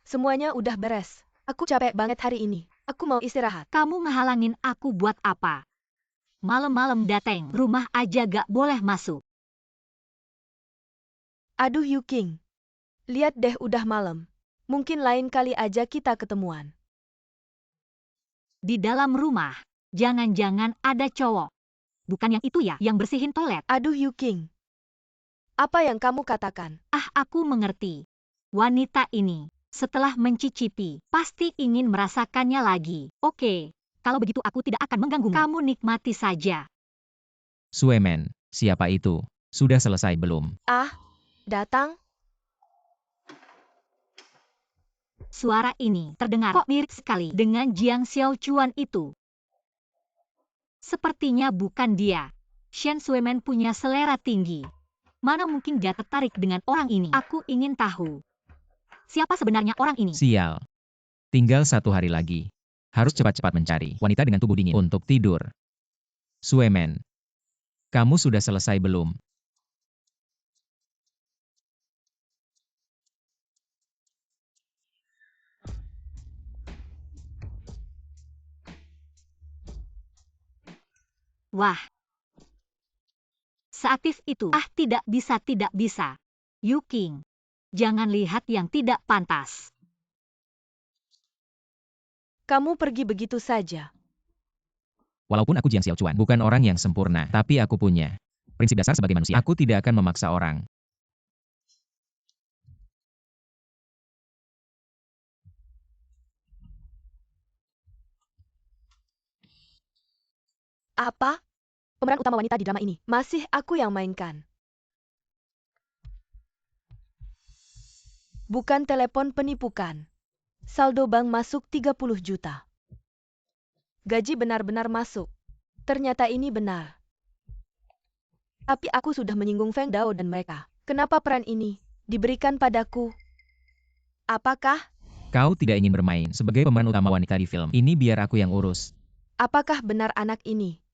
semuanya udah beres. Aku capek banget hari ini. Aku mau istirahat.
Kamu ngehalangin aku buat apa? Malam-malam dateng. Rumah aja gak boleh masuk.
Aduh Yu King, lihat deh udah malam. Mungkin lain kali aja kita ketemuan.
Di dalam rumah. Jangan-jangan ada cowok. Bukan yang itu ya, yang bersihin toilet.
Aduh Yu King, apa yang kamu katakan?
Ah, aku mengerti. Wanita ini, setelah mencicipi, pasti ingin merasakannya lagi. Oke, kalau begitu aku tidak akan mengganggumu. Kamu nikmati saja.
Sueman, siapa itu? Sudah selesai belum?
Ah, datang?
Suara ini terdengar kok mirip sekali dengan Jiang Xiaochuan itu. Sepertinya bukan dia. Shen Sueman punya selera tinggi. Mana mungkin dia tertarik dengan orang ini? Aku ingin tahu. Siapa sebenarnya orang ini?
Sial. Tinggal 1 hari lagi. Harus cepat-cepat mencari wanita dengan tubuh dingin untuk tidur. Sueman, kamu sudah selesai belum?
Wah. Seaktif itu. Ah, tidak bisa, tidak bisa. Yu King, jangan lihat yang tidak pantas.
Kamu pergi begitu saja.
Walaupun aku Jiang Xiaochuan, bukan orang yang sempurna, tapi aku punya prinsip dasar sebagai manusia. Aku tidak akan memaksa orang.
Apa? Pemeran utama wanita di drama ini masih aku yang mainkan. Bukan telepon penipukan. Saldo bank masuk 30 juta. Gaji benar-benar masuk. Ternyata ini benar. Tapi aku sudah menyinggung Feng Dao dan mereka. Kenapa peran ini diberikan padaku? Apakah?
Kau tidak ingin bermain sebagai pemeran utama wanita di film ini, biar aku yang urus.
Apakah benar anak ini?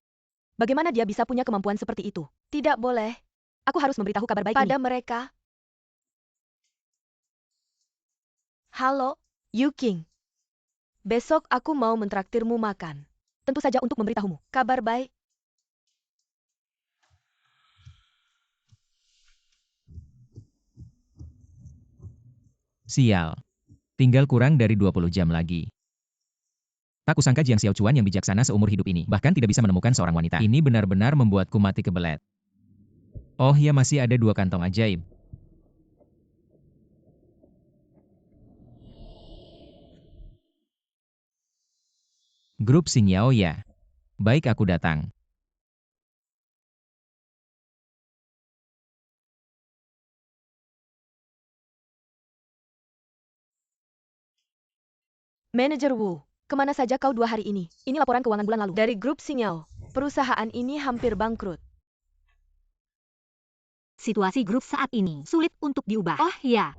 Bagaimana dia bisa punya kemampuan seperti itu? Tidak boleh. Aku harus memberitahu kabar baik pada mereka. Halo, Yu King. Besok aku mau mentraktirmu makan. Tentu saja untuk memberitahumu kabar baik.
Sial. Tinggal kurang dari 20 jam lagi. Tak kusangka Jiang Xiaochuan yang bijaksana seumur hidup ini bahkan tidak bisa menemukan seorang wanita. Ini benar-benar membuatku mati kebelet. Oh ya, masih ada 2 kantong ajaib. Grup Xingyao ya. Baik, aku datang.
Manajer Wu, kemana saja kau 2 hari ini? Ini laporan keuangan bulan lalu. Dari grup Sinyal, perusahaan ini hampir bangkrut.
Situasi grup saat ini sulit untuk diubah. Oh ya,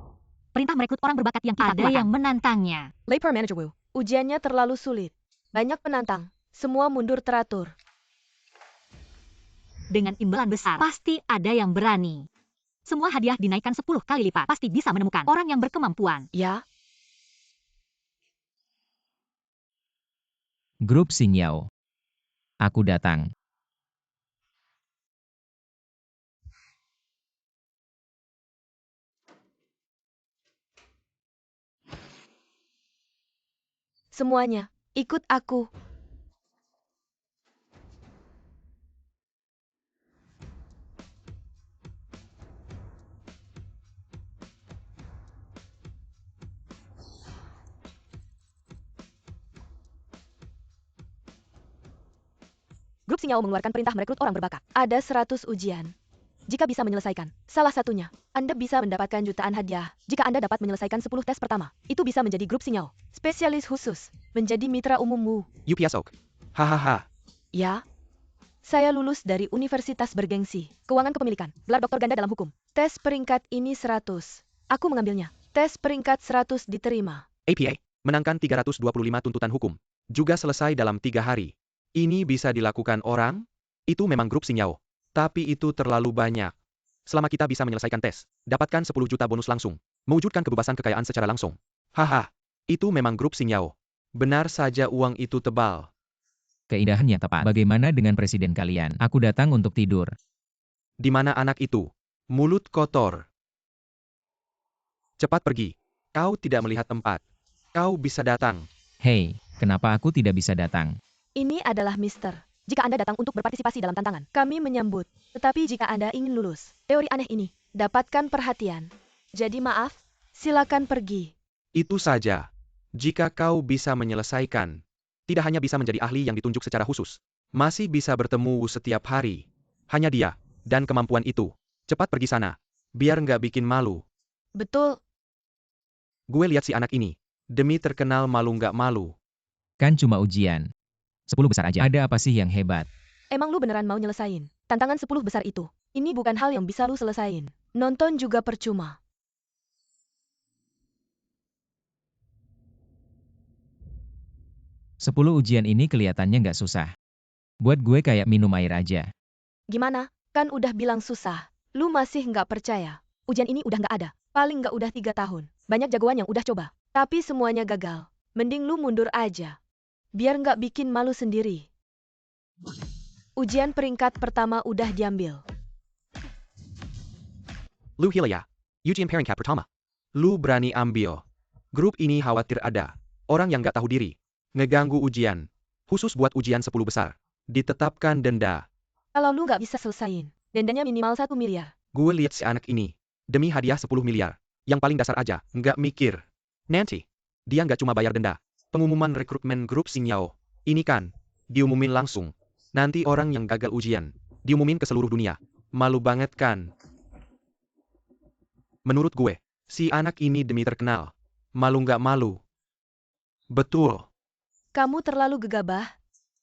perintah merekrut orang berbakat yang kita ada yang menantangnya.
Labor Manager Wu, ujiannya terlalu sulit. Banyak penantang, semua mundur teratur.
Dengan imbalan besar, pasti ada yang berani. Semua hadiah dinaikkan 10 kali lipat. Pasti bisa menemukan orang yang berkemampuan.
Ya,
Grup Xingyao. Aku datang.
semuanya, ikut aku. Grup Xinyao mengeluarkan perintah merekrut orang berbakat. Ada 100 ujian. Jika bisa menyelesaikan salah satunya, Anda bisa mendapatkan jutaan hadiah. Jika Anda dapat menyelesaikan 10 tes pertama, itu bisa menjadi grup Xinyao. Spesialis khusus, menjadi mitra umummu.
UPS Oak. Hahaha.
Ya, saya lulus dari Universitas Bergengsi. Keuangan kepemilikan, gelar doktor ganda dalam hukum. Tes peringkat ini 100. Aku mengambilnya. Tes peringkat 100 diterima.
APA. Menangkan 325 tuntutan hukum. Juga selesai dalam 3 hari. Ini bisa dilakukan orang? Itu memang grup Xinyao. Tapi itu terlalu banyak. Selama kita bisa menyelesaikan tes, dapatkan 10 juta bonus langsung. Mewujudkan kebebasan kekayaan secara langsung. Haha. Itu memang grup Xinyao. Benar saja uang itu tebal.
Keindahan yang tepat. Bagaimana dengan presiden kalian? Aku datang untuk tidur.
Di mana anak itu? Mulut kotor. Cepat pergi. Kau tidak melihat tempat. Kau bisa datang.
Hei, kenapa aku tidak bisa datang?
Ini adalah Mister. Jika Anda datang untuk berpartisipasi dalam tantangan, kami menyambut. Tetapi jika Anda ingin lulus, teori aneh ini, dapatkan perhatian. Jadi maaf, silakan pergi.
Itu saja. Jika kau bisa menyelesaikan, tidak hanya bisa menjadi ahli yang ditunjuk secara khusus, masih bisa bertemu setiap hari. Hanya dia, dan kemampuan itu. Cepat pergi sana. Biar nggak bikin malu.
Betul,
Gue lihat si anak ini. Demi terkenal malu nggak malu.
Kan cuma ujian. 10 besar aja. Ada apa sih yang hebat?
emang lu beneran mau nyelesain tantangan 10 besar itu? Ini bukan hal yang bisa lu selesain. Nonton juga percuma.
Sepuluh ujian ini kelihatannya nggak susah. Buat gue kayak minum air aja.
Gimana? Kan udah bilang susah. Lu masih nggak percaya. Ujian ini udah nggak ada. Paling nggak udah 3 tahun. Banyak jagoan yang udah coba. Tapi semuanya gagal. Mending lu mundur aja. Biar nggak bikin malu sendiri. Ujian peringkat pertama udah diambil.
Lu gila ya? Ujian peringkat pertama. Lu berani ambil. Grup ini khawatir ada orang yang nggak tahu diri. Ngeganggu ujian. Khusus buat ujian 10 besar. Ditetapkan denda.
Kalau lu nggak bisa selesain, dendanya minimal 1 miliar.
Gue lihat si anak ini. Demi hadiah 10 miliar. Yang paling dasar aja, nggak mikir. Nanti, dia nggak cuma bayar denda. Pengumuman rekrutmen grup Xinyao. Ini kan, diumumin langsung. Nanti orang yang gagal ujian, diumumin ke seluruh dunia. Malu banget kan? Menurut gue, si anak ini demi terkenal. Malu nggak malu? Betul.
Kamu terlalu gegabah.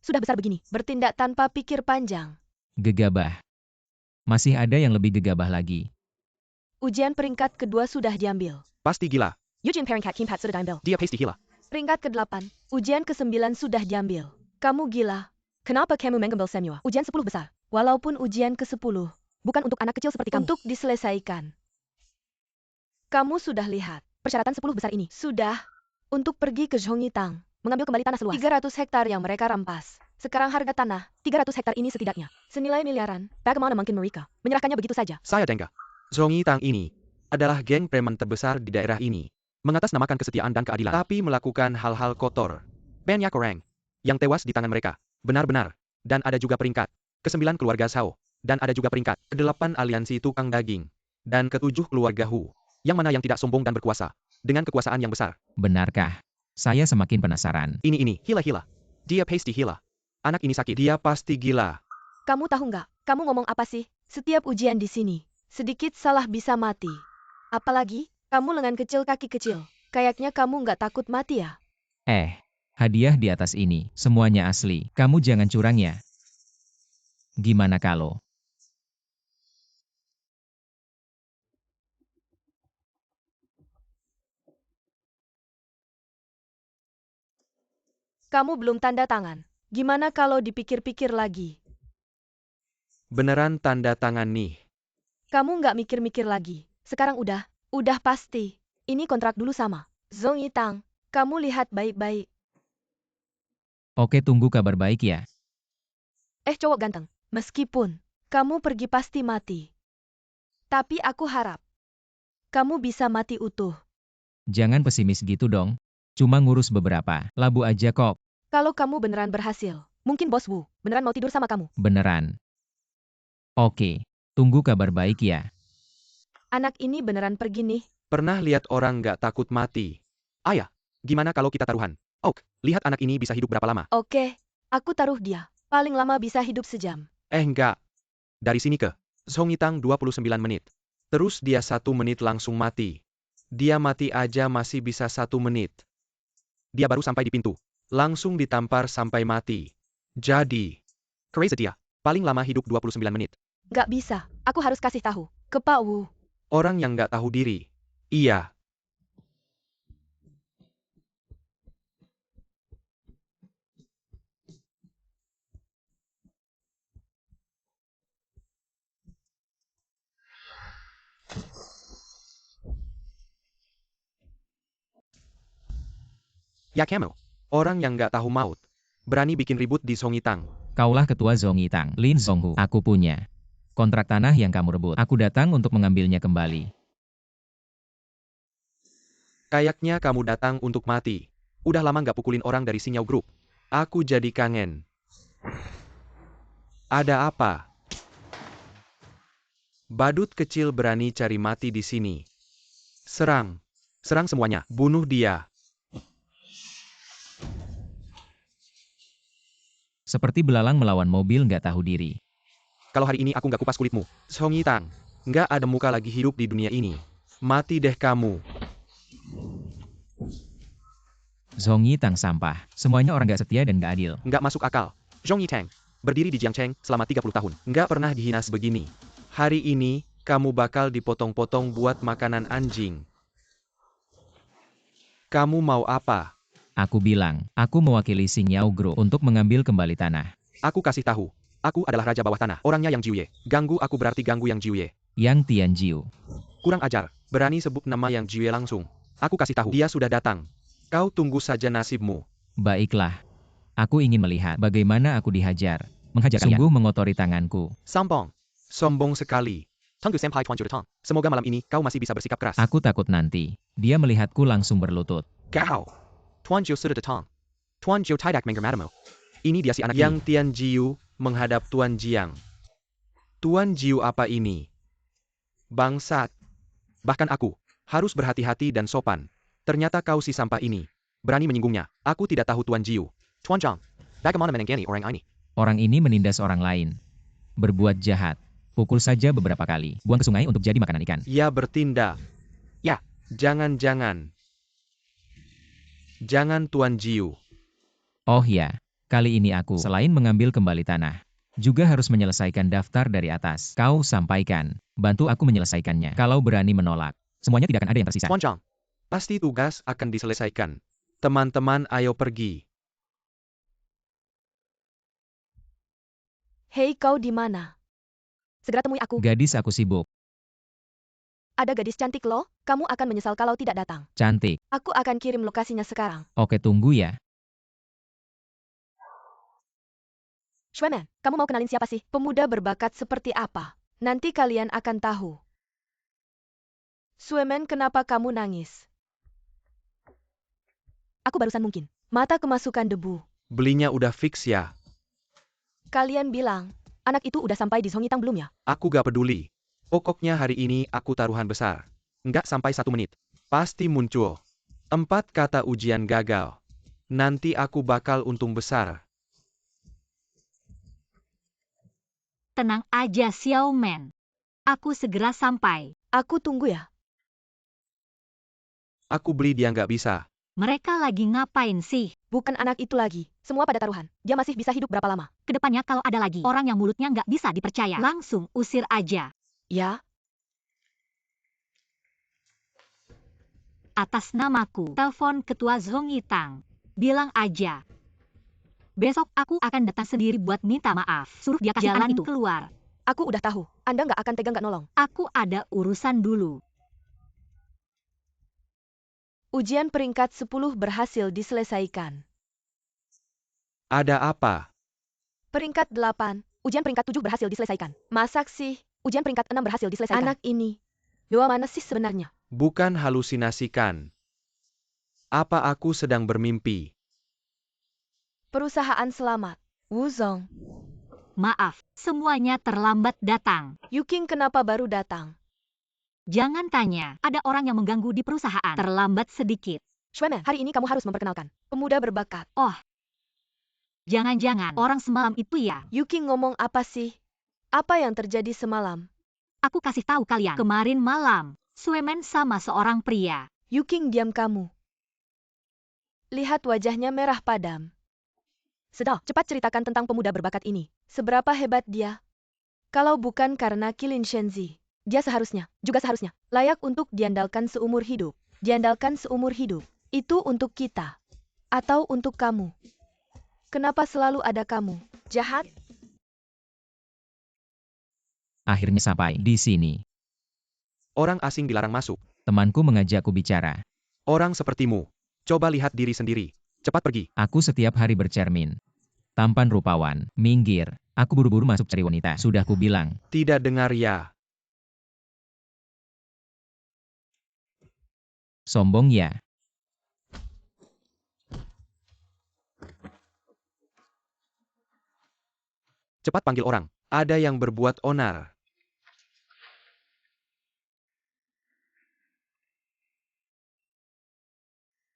Sudah besar begini, bertindak tanpa pikir panjang.
Gegabah. Masih ada yang lebih gegabah lagi.
Ujian peringkat kedua sudah diambil.
Pasti gila.
Ujian peringkat keempat sudah diambil.
Dia pasti gila.
Peringkat ke-8, ujian ke-9 sudah diambil. Kamu gila. Kenapa kamu mengambil semua ujian 10 besar? Walaupun ujian ke-10, bukan untuk anak kecil seperti kamu. Untuk diselesaikan. Kamu sudah lihat, persyaratan 10 besar ini. Sudah. Untuk pergi ke Zhongitang, mengambil kembali tanah seluas 300 hektar yang mereka rampas. Sekarang harga tanah, 300 hektar ini setidaknya, senilai miliaran. Bagaimana mungkin mereka menyerahkannya begitu saja?
Saya Dengga. Zhongitang ini adalah geng preman terbesar di daerah ini. Mengatasnamakan kesetiaan dan keadilan, tapi melakukan hal-hal kotor. Banyak orang yang tewas di tangan mereka. Benar-benar. Dan ada juga peringkat ke-9 keluarga Shao. Dan ada juga peringkat ke-8 aliansi tukang daging. Dan ke-7 keluarga Hu. Yang mana yang tidak sombong dan berkuasa. Dengan kekuasaan yang besar.
Benarkah? Saya semakin penasaran.
Ini, gila. Dia pasti gila. Anak ini sakit. Dia pasti gila.
Kamu tahu nggak? Kamu ngomong apa sih? Setiap ujian di sini, sedikit salah bisa mati. Apalagi, kamu lengan kecil kaki kecil. Kayaknya kamu nggak takut mati ya?
Hadiah di atas ini, semuanya asli. Kamu jangan curang ya. Gimana kalau?
Kamu belum tanda tangan. Gimana kalau dipikir-pikir lagi?
Beneran tanda tangan nih.
Kamu nggak mikir-mikir lagi. Sekarang udah pasti. Ini kontrak dulu sama Zhongitang. Kamu lihat baik-baik.
Oke, tunggu kabar baik ya.
Cowok ganteng. Meskipun kamu pergi pasti mati. Tapi aku harap kamu bisa mati utuh.
Jangan pesimis gitu dong. Cuma ngurus beberapa labu aja kok.
Kalau kamu beneran berhasil, mungkin bos Wu beneran mau tidur sama kamu.
Beneran. Oke, tunggu kabar baik ya.
Anak ini beneran pergi nih.
Pernah lihat orang nggak takut mati? Ayah, gimana kalau kita taruhan? Oak, lihat anak ini bisa hidup berapa lama?
Oke, aku taruh dia. Paling lama bisa hidup sejam.
Enggak. Dari sini ke Zhong Yitang 29 menit. Terus dia 1 menit langsung mati. Dia mati aja masih bisa 1 menit. Dia baru sampai di pintu. Langsung ditampar sampai mati. Jadi, crazy dia. Paling lama hidup 29 menit.
Gak bisa. Aku harus kasih tahu ke Pak Wu.
Orang yang nggak tahu diri. Iya. Ya kamu. Orang yang nggak tahu maut. Berani bikin ribut di Zhong Yitang.
Kaulah ketua Zhong Yitang, Lin Zhonghu. Aku punya kontrak tanah yang kamu rebut. Aku datang untuk mengambilnya kembali.
Kayaknya kamu datang untuk mati. Udah lama nggak pukulin orang dari Sinyao Group. Aku jadi kangen. Ada apa? Badut kecil berani cari mati di sini. Serang. Serang semuanya. Bunuh dia.
Seperti belalang melawan mobil nggak tahu diri.
Kalau hari ini aku nggak kupas kulitmu, Zhong Yitang, nggak ada muka lagi hidup di dunia ini. Mati deh kamu.
Zhong Yitang sampah. Semuanya orang nggak setia dan nggak adil.
Nggak masuk akal. Zhong Yitang, berdiri di Jiangcheng selama 30 tahun. Nggak pernah dihina sebegini. Hari ini, kamu bakal dipotong-potong buat makanan anjing. Kamu mau apa?
Aku bilang, aku mewakili Sinyao Group untuk mengambil kembali tanah.
Aku kasih tahu. Aku adalah raja bawah tanah. Orangnya Yang Jiuye. Ganggu aku berarti ganggu Yang Jiuye.
Yang Tianjiu.
Kurang ajar. Berani sebut nama Yang Jiuye langsung. Aku kasih tahu. Dia sudah datang. Kau tunggu saja nasibmu.
Baiklah. Aku ingin melihat bagaimana aku dihajar. Menghajar kalian. Sungguh mengotori tanganku.
Sombong. Sombong sekali. Tunggu Senpai Tuan Jutong. Semoga malam ini kau masih bisa bersikap keras.
Aku takut nanti. Dia melihatku langsung berlutut.
Kau. Tuan Jiu sudah datang. Tuan Jiu tidak menghormatimu. Ini dia si anak Yang Tianjiu menghadap Tuan Jiang. Tuan Jiu apa ini? Bangsat. Bahkan aku harus berhati-hati dan sopan. Ternyata kau si sampah ini. Berani menyinggungnya. Aku tidak tahu Tuan Jiu. Tuan Zhang. Bagaimana menenggani orang ini?
Orang ini menindas orang lain. Berbuat jahat. Pukul saja beberapa kali. Buang ke sungai untuk jadi makanan ikan.
Ia bertindak. Ya, jangan-jangan. Jangan Tuan Jiu.
Oh ya, kali ini aku selain mengambil kembali tanah, juga harus menyelesaikan daftar dari atas. Kau sampaikan, bantu aku menyelesaikannya. Kalau berani menolak, semuanya tidak akan ada yang tersisa.
Tuan Zhang. Pasti tugas akan diselesaikan. Teman-teman ayo pergi.
Hei kau di mana? Segera temui aku.
Gadis aku sibuk,
Ada gadis cantik loh. Kamu akan menyesal kalau tidak datang.
cantik.
Aku akan kirim lokasinya sekarang.
Oke, tunggu ya.
Shueman, kamu mau kenalin siapa sih? Pemuda berbakat seperti apa? Nanti kalian akan tahu. Shueman, kenapa kamu nangis? Aku barusan mungkin. Mata kemasukan debu.
Belinya udah fix ya.
Kalian bilang, anak itu udah sampai di Zhong Yitang belum ya?
Aku gak peduli. Pokoknya hari ini aku taruhan besar. Nggak sampai 1 menit. Pasti muncul. 4 kata ujian gagal. Nanti aku bakal untung besar.
Tenang aja Xiaoman. Aku segera sampai.
Aku tunggu ya.
Aku beli dia nggak bisa.
Mereka lagi ngapain sih?
Bukan anak itu lagi. Semua pada taruhan. Dia masih bisa hidup berapa lama?
Kedepannya kalau ada lagi orang yang mulutnya nggak bisa dipercaya, langsung usir aja.
Ya,
Atas namaku, telepon ketua Zhong Yitang. Bilang aja. Besok aku akan datang sendiri buat minta maaf. Suruh dia kasih jalan itu keluar.
aku udah tahu. Anda nggak akan tega nggak nolong.
Aku ada urusan dulu.
Ujian peringkat 10 berhasil diselesaikan.
Ada apa?
Peringkat 8, ujian peringkat 7 berhasil diselesaikan. Masak sih, ujian peringkat 6 berhasil diselesaikan. Anak ini, doa mana sih sebenarnya?
Bukan halusinasikan. Apa aku sedang bermimpi?
Perusahaan selamat. Wuzong.
Maaf, semuanya terlambat datang.
Yuking kenapa baru datang?
Jangan tanya, ada orang yang mengganggu di perusahaan. Terlambat sedikit.
Shueman, hari ini kamu harus memperkenalkan. Pemuda berbakat.
Jangan-jangan orang semalam itu ya?
Yuking ngomong apa sih? Apa yang terjadi semalam?
Aku kasih tahu kalian. Kemarin malam, Suemen sama seorang pria.
Yuking, diam kamu. Lihat wajahnya merah padam. Sudah, cepat ceritakan tentang pemuda berbakat ini. Seberapa hebat dia? Kalau bukan karena Qilin Shenzi, dia juga seharusnya, layak untuk diandalkan seumur hidup. Diandalkan seumur hidup. Itu untuk kita. Atau untuk kamu. Kenapa selalu ada kamu? Jahat?
Akhirnya sampai di sini.
Orang asing dilarang masuk.
Temanku mengajakku bicara.
Orang sepertimu. Coba lihat diri sendiri. Cepat pergi.
Aku setiap hari bercermin. Tampan rupawan, minggir. Aku buru-buru masuk cari wanita. Sudah ku bilang.
Tidak dengar ya.
Sombong ya.
Cepat panggil orang. Ada yang berbuat onar.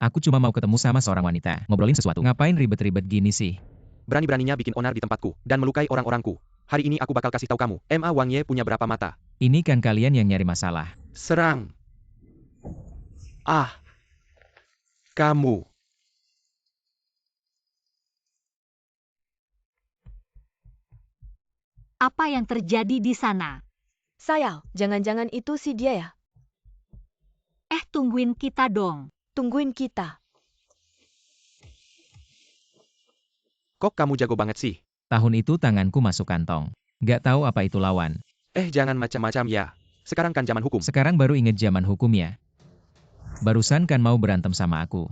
Aku cuma mau ketemu sama seorang wanita. Ngobrolin sesuatu. Ngapain ribet-ribet gini sih?
Berani-beraninya bikin onar di tempatku dan melukai orang-orangku. Hari ini aku bakal kasih tahu kamu. Ma Wang Ye punya berapa mata.
Ini kan kalian yang nyari masalah.
Serang. Ah. Kamu.
Apa yang terjadi di sana?
Sayal, jangan-jangan itu si dia ya?
Tungguin kita dong.
Tungguin kita.
Kok kamu jago banget sih?
Tahun itu tanganku masuk kantong. Gak tahu apa itu lawan.
Jangan macam-macam ya. Sekarang kan zaman hukum.
Sekarang baru inget zaman hukum ya. Barusan kan mau berantem sama aku.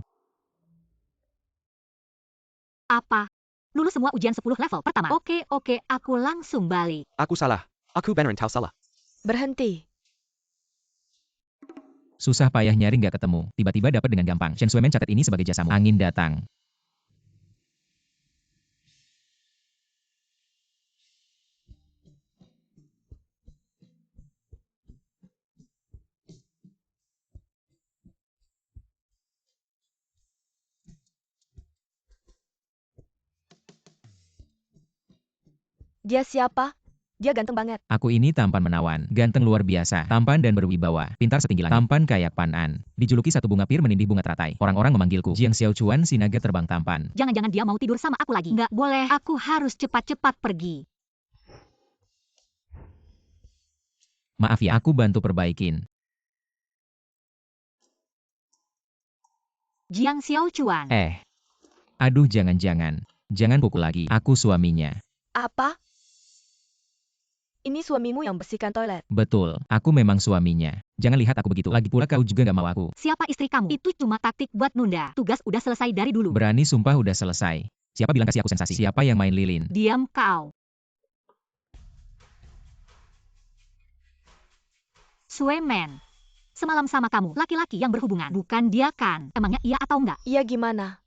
Apa? Lulus semua ujian 10 level pertama. Oke, aku langsung balik.
Aku salah. Aku beneran tahu salah.
Berhenti.
Susah payah nyari gak ketemu. Tiba-tiba dapat dengan gampang. Shen Suemen catat ini sebagai jasamu. Angin datang.
Dia siapa? Dia ganteng banget.
Aku ini tampan menawan, ganteng luar biasa, tampan dan berwibawa, pintar setinggi langit, tampan kayak Pan-an. Dijuluki satu bunga pir menindih bunga teratai. Orang-orang memanggilku Jiang Xiaochuan, si naga terbang tampan.
Jangan-jangan dia mau tidur sama aku lagi. Nggak boleh, aku harus cepat-cepat pergi.
Maaf ya, aku bantu perbaikin.
Jiang Xiaochuan.
Aduh, jangan-jangan. Jangan pukul lagi, aku suaminya.
Apa? Ini suamimu yang bersihkan toilet.
Betul, aku memang suaminya. Jangan lihat aku begitu. Lagi pula kau juga gak mau aku.
Siapa istri kamu? Itu cuma taktik buat nunda. Tugas udah selesai dari dulu.
Berani sumpah udah selesai. Siapa bilang kasih aku sensasi? Siapa yang main lilin?
Diam kau. Suemen. Semalam sama kamu, laki-laki yang berhubungan. Bukan dia kan? Emangnya iya atau enggak?
Iya gimana?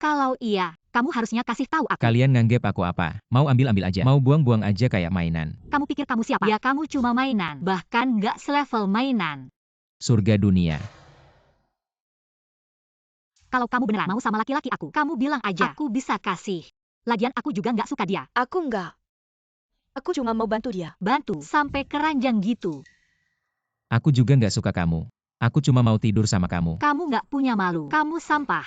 Kalau iya, kamu harusnya kasih tahu aku.
Kalian nganggep aku apa? Mau ambil-ambil aja. Mau buang-buang aja kayak mainan.
Kamu pikir kamu siapa? Ya kamu cuma mainan. Bahkan nggak selevel mainan.
Surga dunia.
Kalau kamu beneran mau sama laki-laki aku, kamu bilang aja. Aku bisa kasih. Lagian aku juga nggak suka dia.
Aku enggak. Aku cuma mau bantu dia.
Bantu? Sampai keranjang gitu.
Aku juga nggak suka kamu. Aku cuma mau tidur sama kamu.
Kamu nggak punya malu. Kamu sampah.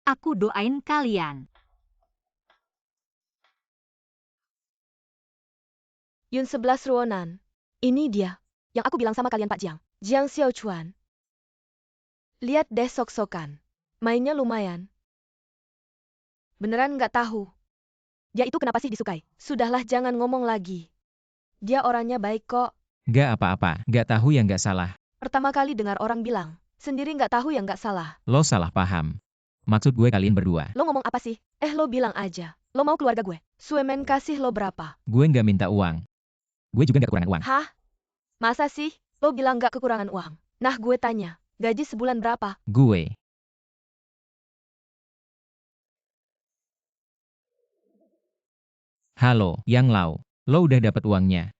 Aku doain kalian.
Yun 11 Ruonan. Ini dia. Yang aku bilang sama kalian Pak Jiang. Jiang Xiaochuan. Lihat deh sok-sokan. Mainnya lumayan. Beneran nggak tahu. Dia itu kenapa sih disukai? Sudahlah jangan ngomong lagi. Dia orangnya baik kok.
Gak apa-apa, gak tahu yang gak salah.
Pertama kali dengar orang bilang. Sendiri nggak tahu yang nggak salah.
Lo salah paham. Maksud gue kalian berdua.
Lo ngomong apa sih? Lo bilang aja. Lo mau keluarga gue. Suemen kasih lo berapa?
Gue nggak minta uang. Gue juga nggak kekurangan uang.
Hah? Masa sih? Lo bilang nggak kekurangan uang? Nah gue tanya, gaji sebulan berapa?
Gue Halo, Yang Lau. Lo udah dapat uangnya.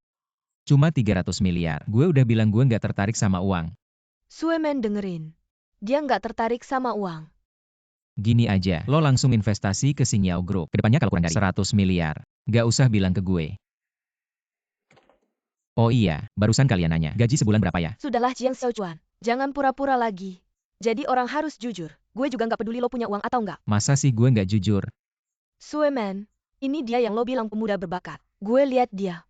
Cuma 300 miliar. Gue udah bilang gue nggak tertarik sama uang.
Suemen dengerin. Dia nggak tertarik sama uang.
Gini aja, lo langsung investasi ke Xingyao Group. Kedepannya kalau kurang dari 100 miliar, nggak usah bilang ke gue. Oh iya, barusan kalian nanya, gaji sebulan berapa ya?
Sudahlah Jiang Xiaochuan. Jangan pura-pura lagi. Jadi orang harus jujur. Gue juga nggak peduli lo punya uang atau nggak.
Masa sih gue nggak jujur?
Suemen, ini dia yang lo bilang pemuda berbakat. Gue lihat dia.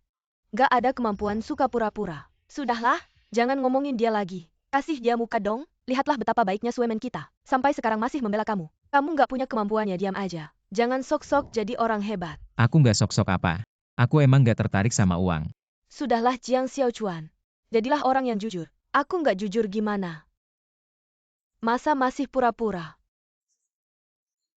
Nggak ada kemampuan suka pura-pura. Sudahlah, jangan ngomongin dia lagi. Kasih dia muka dong. Lihatlah betapa baiknya Suemen kita. Sampai sekarang masih membela kamu. Kamu nggak punya kemampuannya, diam aja. Jangan sok-sok jadi orang hebat.
Aku nggak sok-sok apa. Aku emang nggak tertarik sama uang.
Sudahlah Jiang Xiaochuan. Jadilah orang yang jujur. Aku nggak jujur gimana? Masa masih pura-pura?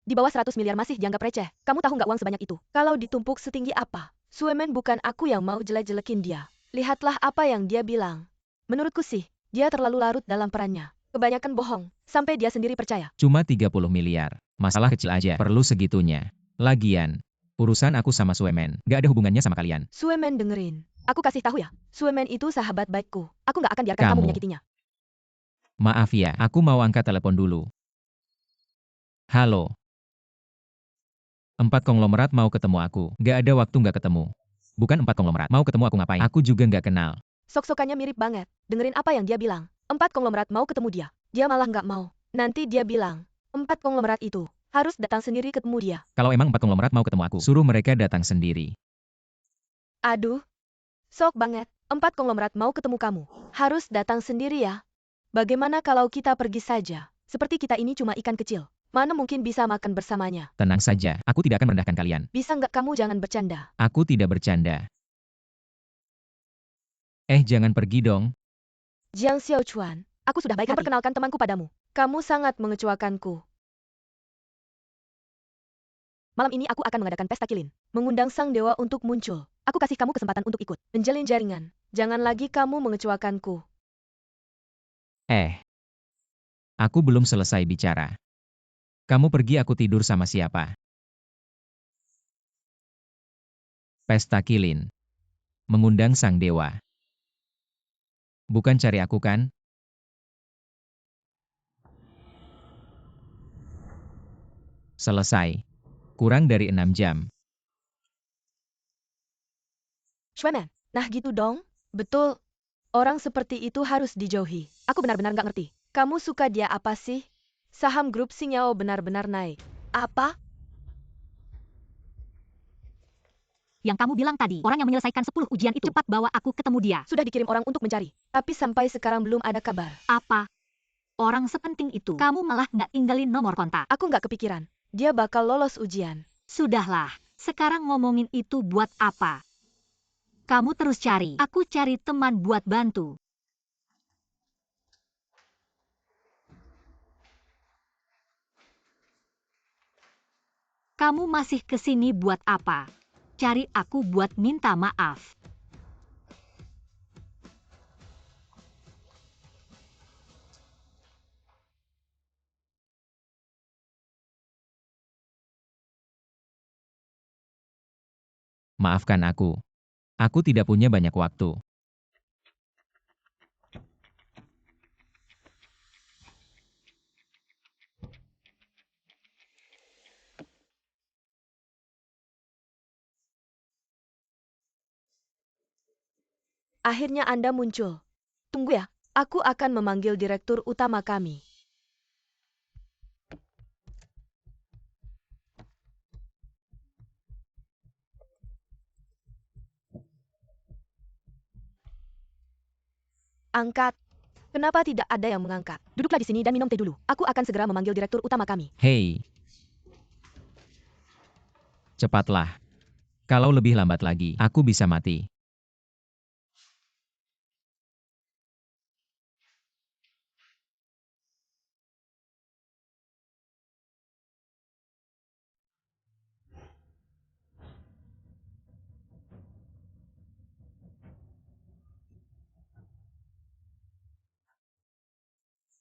Di bawah 100 miliar masih dianggap receh. Kamu tahu nggak uang sebanyak itu? Kalau ditumpuk setinggi apa? Suemen bukan aku yang mau jelek-jelekin dia. Lihatlah apa yang dia bilang. Menurutku sih, dia terlalu larut dalam perannya. Kebanyakan bohong, sampai dia sendiri percaya.
Cuma 30 miliar. Masalah kecil aja, perlu segitunya. Lagian, urusan aku sama Suemen, nggak ada hubungannya sama kalian.
Suemen dengerin. Aku kasih tahu ya, Suemen itu sahabat baikku. Aku nggak akan biarkan kamu
Kamu.
menyakitinya.
Maaf ya, aku mau angkat telepon dulu. Halo. 4 konglomerat mau ketemu aku. Nggak ada waktu nggak ketemu. Bukan 4 konglomerat, mau ketemu aku ngapain? Aku juga nggak kenal.
Sok-sokannya mirip banget. Dengerin apa yang dia bilang. 4 konglomerat mau ketemu dia. Dia malah nggak mau. Nanti dia bilang, 4 konglomerat itu harus datang sendiri ketemu dia.
Kalau emang 4 konglomerat mau ketemu aku, suruh mereka datang sendiri.
Aduh, sok banget. 4 konglomerat mau ketemu kamu. Harus datang sendiri ya. Bagaimana kalau kita pergi saja? Seperti kita ini cuma ikan kecil. Mana mungkin bisa makan bersamanya?
Tenang saja, aku tidak akan merendahkan kalian.
Bisa nggak kamu jangan bercanda?
Aku tidak bercanda. Jangan pergi dong.
Jiang Xiaochuan, aku sudah baik hati memperkenalkan temanku padamu. Kamu sangat mengecewakanku. Malam ini aku akan mengadakan pesta kilin. Mengundang sang dewa untuk muncul. Aku kasih kamu kesempatan untuk ikut. Menjalin jaringan. Jangan lagi kamu mengecewakanku.
Aku belum selesai bicara. Kamu pergi, aku tidur sama siapa? Pesta kilin. Mengundang sang dewa. Bukan cari aku kan? Selesai. Kurang dari 6 jam.
Suemen, nah gitu dong. Betul. Orang seperti itu harus dijauhi. Aku benar-benar nggak ngerti. Kamu suka dia apa sih? Saham grup Xingyao benar-benar naik. Apa?
Yang kamu bilang tadi, orang yang menyelesaikan 10 ujian itu, cepat bawa aku ketemu dia.
Sudah dikirim orang untuk mencari. Tapi sampai sekarang belum ada kabar.
Apa? Orang sepenting itu, kamu malah nggak tinggalin nomor kontak.
Aku nggak kepikiran. Dia bakal lolos ujian.
Sudahlah, sekarang ngomongin itu buat apa? Kamu terus cari, aku cari teman buat bantu. Kamu masih kesini buat apa? Cari aku buat minta maaf.
Maafkan aku. Aku tidak punya banyak waktu.
Akhirnya Anda muncul. Tunggu ya, aku akan memanggil direktur utama kami. Angkat. Kenapa tidak ada yang mengangkat? Duduklah di sini dan minum teh dulu. Aku akan segera memanggil direktur utama kami.
Hei. Cepatlah. Kalau lebih lambat lagi, aku bisa mati.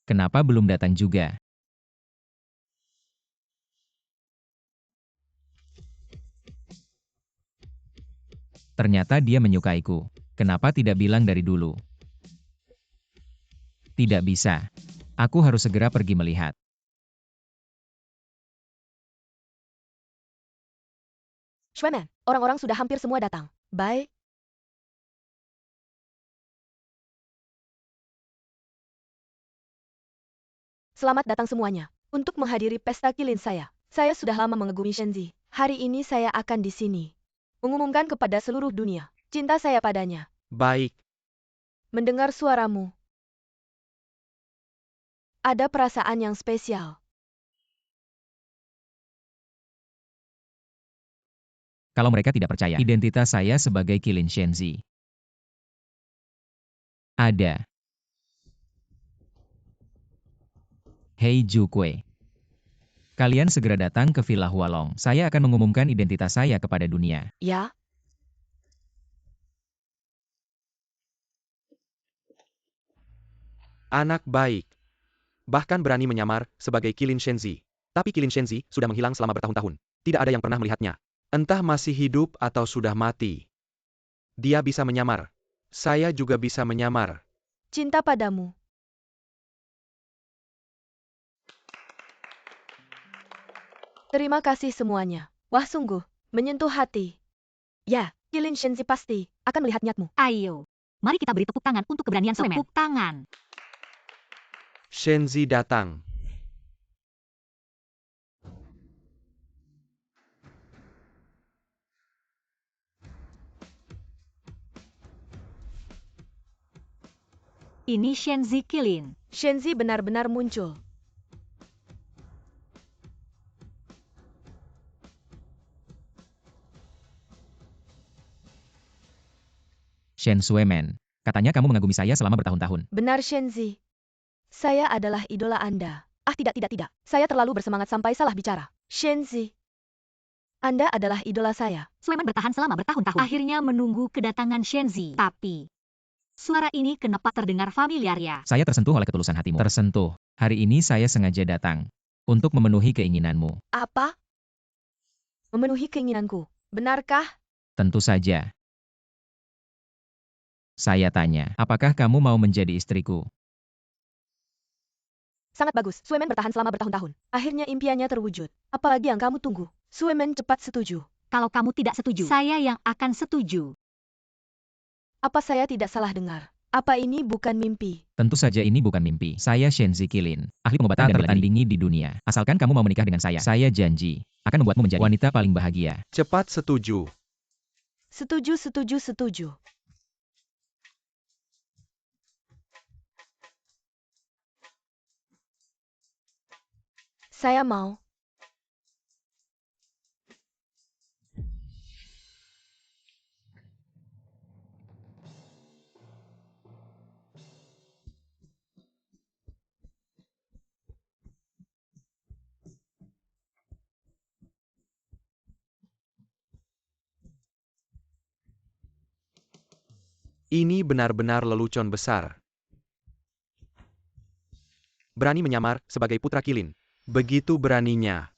Kenapa belum datang juga? Ternyata dia menyukaiku. Kenapa tidak bilang dari dulu? Tidak bisa. Aku harus segera pergi melihat.
Shueman, orang-orang sudah hampir semua datang. Baik. Selamat datang semuanya. Untuk menghadiri pesta kilin saya sudah lama mengagumi Shenzi. Hari ini saya akan di sini. Mengumumkan kepada seluruh dunia, cinta saya padanya.
Baik.
Mendengar suaramu. Ada perasaan yang spesial.
Kalau mereka tidak percaya identitas saya sebagai Qilin Shenzi. Ada. Hei Jukue. Kalian segera datang ke Villa Hualong. Saya akan mengumumkan identitas saya kepada dunia.
Ya?
Anak baik. Bahkan berani menyamar sebagai Qilin Shenzi. Tapi Qilin Shenzi sudah menghilang selama bertahun-tahun. Tidak ada yang pernah melihatnya. Entah masih hidup atau sudah mati. Dia bisa menyamar. Saya juga bisa menyamar.
Cinta padamu. Terima kasih semuanya. Wah sungguh, menyentuh hati. Ya, Qilin Shenzi pasti akan melihat niatmu.
Ayo, mari kita beri tepuk tangan untuk keberanian Shueman. Tepuk tangan.
Shenzi datang.
Ini Shenzi Qilin.
Shenzi benar-benar muncul.
Shen Shueman, katanya kamu mengagumi saya selama bertahun-tahun.
Benar Shenzi. Saya adalah idola Anda. Ah tidak. Saya terlalu bersemangat sampai salah bicara. Shenzi. Anda adalah idola saya.
Shueman bertahan selama bertahun-tahun. Akhirnya menunggu kedatangan Shenzi. Tapi, suara ini kenapa terdengar familiar ya?
Saya tersentuh oleh ketulusan hatimu. Tersentuh. Hari ini saya sengaja datang untuk memenuhi keinginanmu.
Apa? Memenuhi keinginanku. Benarkah?
Tentu saja. Saya tanya, apakah kamu mau menjadi istriku?
Sangat bagus. Shueman bertahan selama bertahun-tahun. Akhirnya impiannya terwujud. Apalagi yang kamu tunggu? Shueman cepat setuju.
Kalau kamu tidak setuju, saya yang akan setuju.
Apa saya tidak salah dengar? Apa ini bukan mimpi?
Tentu saja ini bukan mimpi. Saya Shenzi Qilin, ahli pengobatan dan tertandingi di dunia. Asalkan kamu mau menikah dengan saya janji akan membuatmu menjadi wanita paling bahagia.
Cepat setuju.
Setuju. Saya mau.
Ini benar-benar lelucon besar. Berani menyamar sebagai putra Qilin. Begitu beraninya.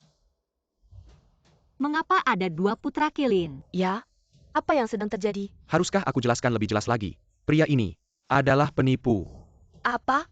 Mengapa ada dua putra Qilin?
Ya? Apa yang sedang terjadi?
Haruskah aku jelaskan lebih jelas lagi? Pria ini adalah penipu.
Apa?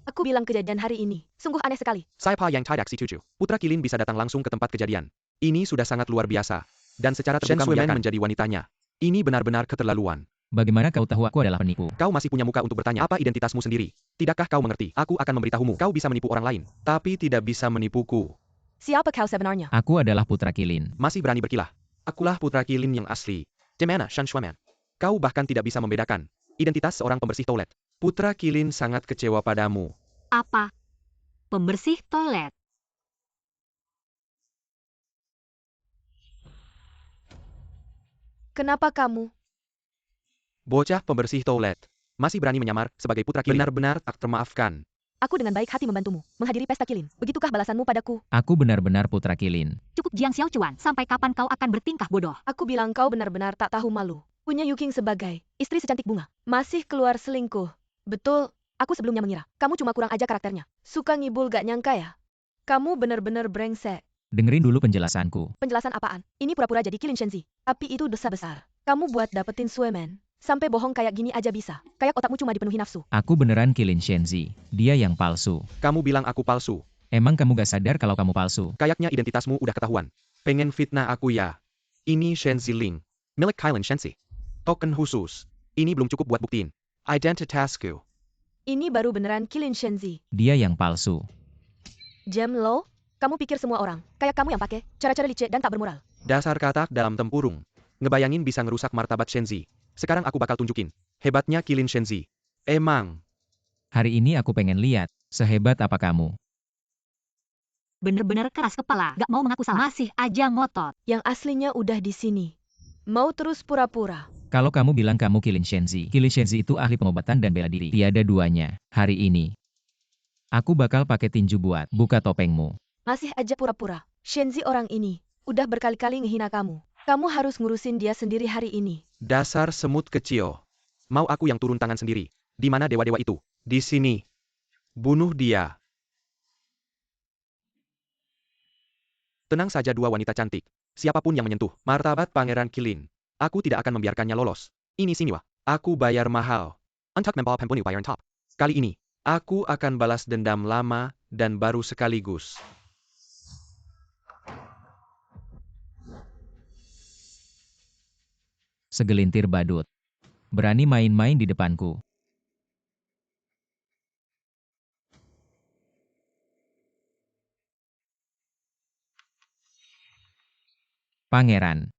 Aku bilang kejadian hari ini. Sungguh aneh sekali.
Saya Pa Yang Tidak Si Cucu. Putra Qilin bisa datang langsung ke tempat kejadian. Ini sudah sangat luar biasa. Dan secara terbuka mengiyakan menjadi wanitanya. Ini benar-benar keterlaluan.
Bagaimana kau tahu aku adalah penipu?
Kau masih punya muka untuk bertanya apa identitasmu sendiri. Tidakkah kau mengerti? Aku akan memberitahumu. Kau bisa menipu orang lain, tapi tidak bisa menipuku.
Siapa kau sebenarnya?
Aku adalah putra Qilin.
Masih berani berkilah. Akulah putra Qilin yang asli. Gimana, Shen Shueman? Kau bahkan tidak bisa membedakan identitas seorang pembersih toilet. Putra Qilin sangat kecewa padamu.
Apa? Pembersih toilet.
Kenapa kamu?
Bocah pembersih toilet. Masih berani menyamar sebagai putra Qilin. Benar-benar tak termaafkan.
Aku dengan baik hati membantumu menghadiri pesta Qilin. Begitukah balasanmu padaku?
Aku benar-benar putra Qilin.
Cukup Jiang Xiaochuan, sampai kapan kau akan bertingkah bodoh?
Aku bilang kau benar-benar tak tahu malu. Punya Yuking sebagai istri secantik bunga. Masih keluar selingkuh. Betul, aku sebelumnya mengira. Kamu cuma kurang aja karakternya. Suka ngibul gak nyangka ya? Kamu benar-benar brengsek.
Dengerin dulu penjelasanku.
Penjelasan apaan? Ini pura-pura jadi Qilin Shenzi. Tapi itu dosa besar. Kamu buat dapetin Suemen. Sampai bohong kayak gini aja bisa. Kayak otakmu cuma dipenuhi nafsu.
Aku beneran kilin Shenzi. Dia yang palsu.
Kamu bilang aku palsu.
Emang kamu gak sadar kalau kamu palsu?
Kayaknya identitasmu udah ketahuan. Pengen fitnah aku ya? Ini Shenzi Ling. Milik Kylin Shenzi. Token khusus. Ini belum cukup buat buktiin identitasku.
Ini baru beneran kilin Shenzi.
Dia yang palsu.
Jam Lo, kamu pikir semua orang kayak kamu yang pakai cara-cara licik dan tak bermoral.
Dasar katak dalam tempurung. Ngebayangin bisa ngerusak martabat Shenzi. Sekarang aku bakal tunjukin. Hebatnya kilin Shenzi. Emang.
Hari ini aku pengen lihat, sehebat apa kamu.
Bener-bener keras kepala, gak mau mengaku salah. Masih aja ngotot.
Yang aslinya udah di sini. Mau terus pura-pura.
Kalau kamu bilang kamu kilin Shenzi itu ahli pengobatan dan bela diri. Tiada duanya. Hari ini, aku bakal pakai tinju buat buka topengmu.
Masih aja pura-pura. Shenzi orang ini udah berkali-kali ngehina kamu. Kamu harus ngurusin dia sendiri hari ini.
Dasar semut kecil. Mau aku yang turun tangan sendiri. Di mana dewa-dewa itu? Di sini. Bunuh dia. Tenang saja dua wanita cantik. Siapapun yang menyentuh martabat Pangeran Kilin, aku tidak akan membiarkannya lolos. Ini sini wah. Aku bayar mahal. Untuk membawa Pempuni Iron Top. Kali ini, aku akan balas dendam lama dan baru sekaligus.
Segelintir badut. Berani main-main di depanku. Pangeran.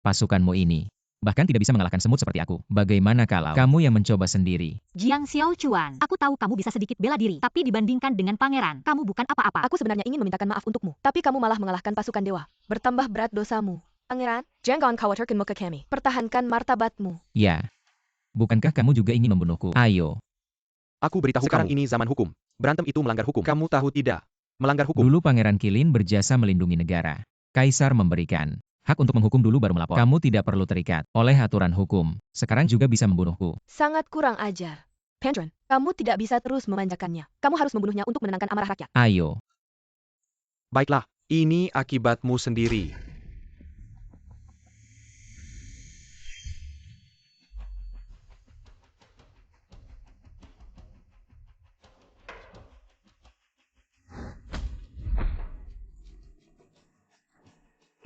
Pasukanmu ini bahkan tidak bisa mengalahkan semut seperti aku. Bagaimana kalau kamu yang mencoba sendiri?
Jiang Xiaochuan, aku tahu kamu bisa sedikit bela diri, tapi dibandingkan dengan pangeran, kamu bukan apa-apa.
Aku sebenarnya ingin memintakan maaf untukmu, tapi kamu malah mengalahkan pasukan dewa. Bertambah berat dosamu. Pangeran, jangan khawatirkan muka kami. Pertahankan martabatmu.
Ya. Bukankah kamu juga ingin membunuhku? Ayo.
Aku beritahu sekarang ini zaman hukum. Berantem itu melanggar hukum. Kamu tahu tidak? Melanggar hukum.
Dulu Pangeran Kilin berjasa melindungi negara. Kaisar memberikan hak untuk menghukum dulu baru melapor. Kamu tidak perlu terikat oleh aturan hukum. Sekarang juga bisa membunuhku.
Sangat kurang ajar. Pendron, kamu tidak bisa terus memanjakannya. Kamu harus membunuhnya untuk menenangkan amarah rakyat.
Ayo.
Baiklah, ini akibatmu sendiri.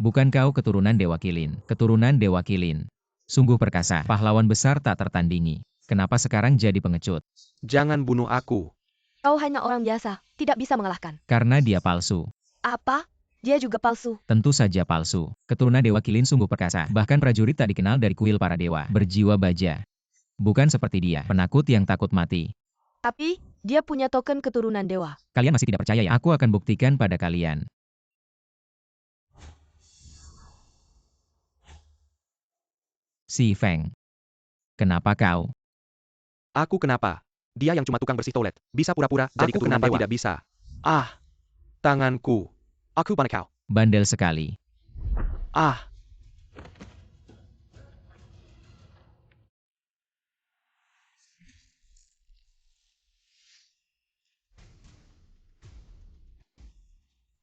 Bukan kau keturunan Dewa Kilin. Keturunan Dewa Kilin. Sungguh perkasa. Pahlawan besar tak tertandingi. Kenapa sekarang jadi pengecut?
Jangan bunuh aku.
Kau hanya orang biasa, tidak bisa mengalahkan.
Karena dia palsu.
Apa? Dia juga palsu.
Tentu saja palsu. Keturunan Dewa Kilin sungguh perkasa. Bahkan prajurit tak dikenal dari kuil para dewa. Berjiwa baja. Bukan seperti dia, penakut yang takut mati.
Tapi, dia punya token keturunan dewa.
Kalian masih tidak percaya ya? Aku akan buktikan pada kalian. Si Feng. Kenapa kau?
Aku kenapa? Dia yang cuma tukang bersih toilet. Bisa pura-pura jadi keturunan dewa. Tidak bisa. Ah. Tanganku. Aku panik kau.
Bandel sekali.
Ah.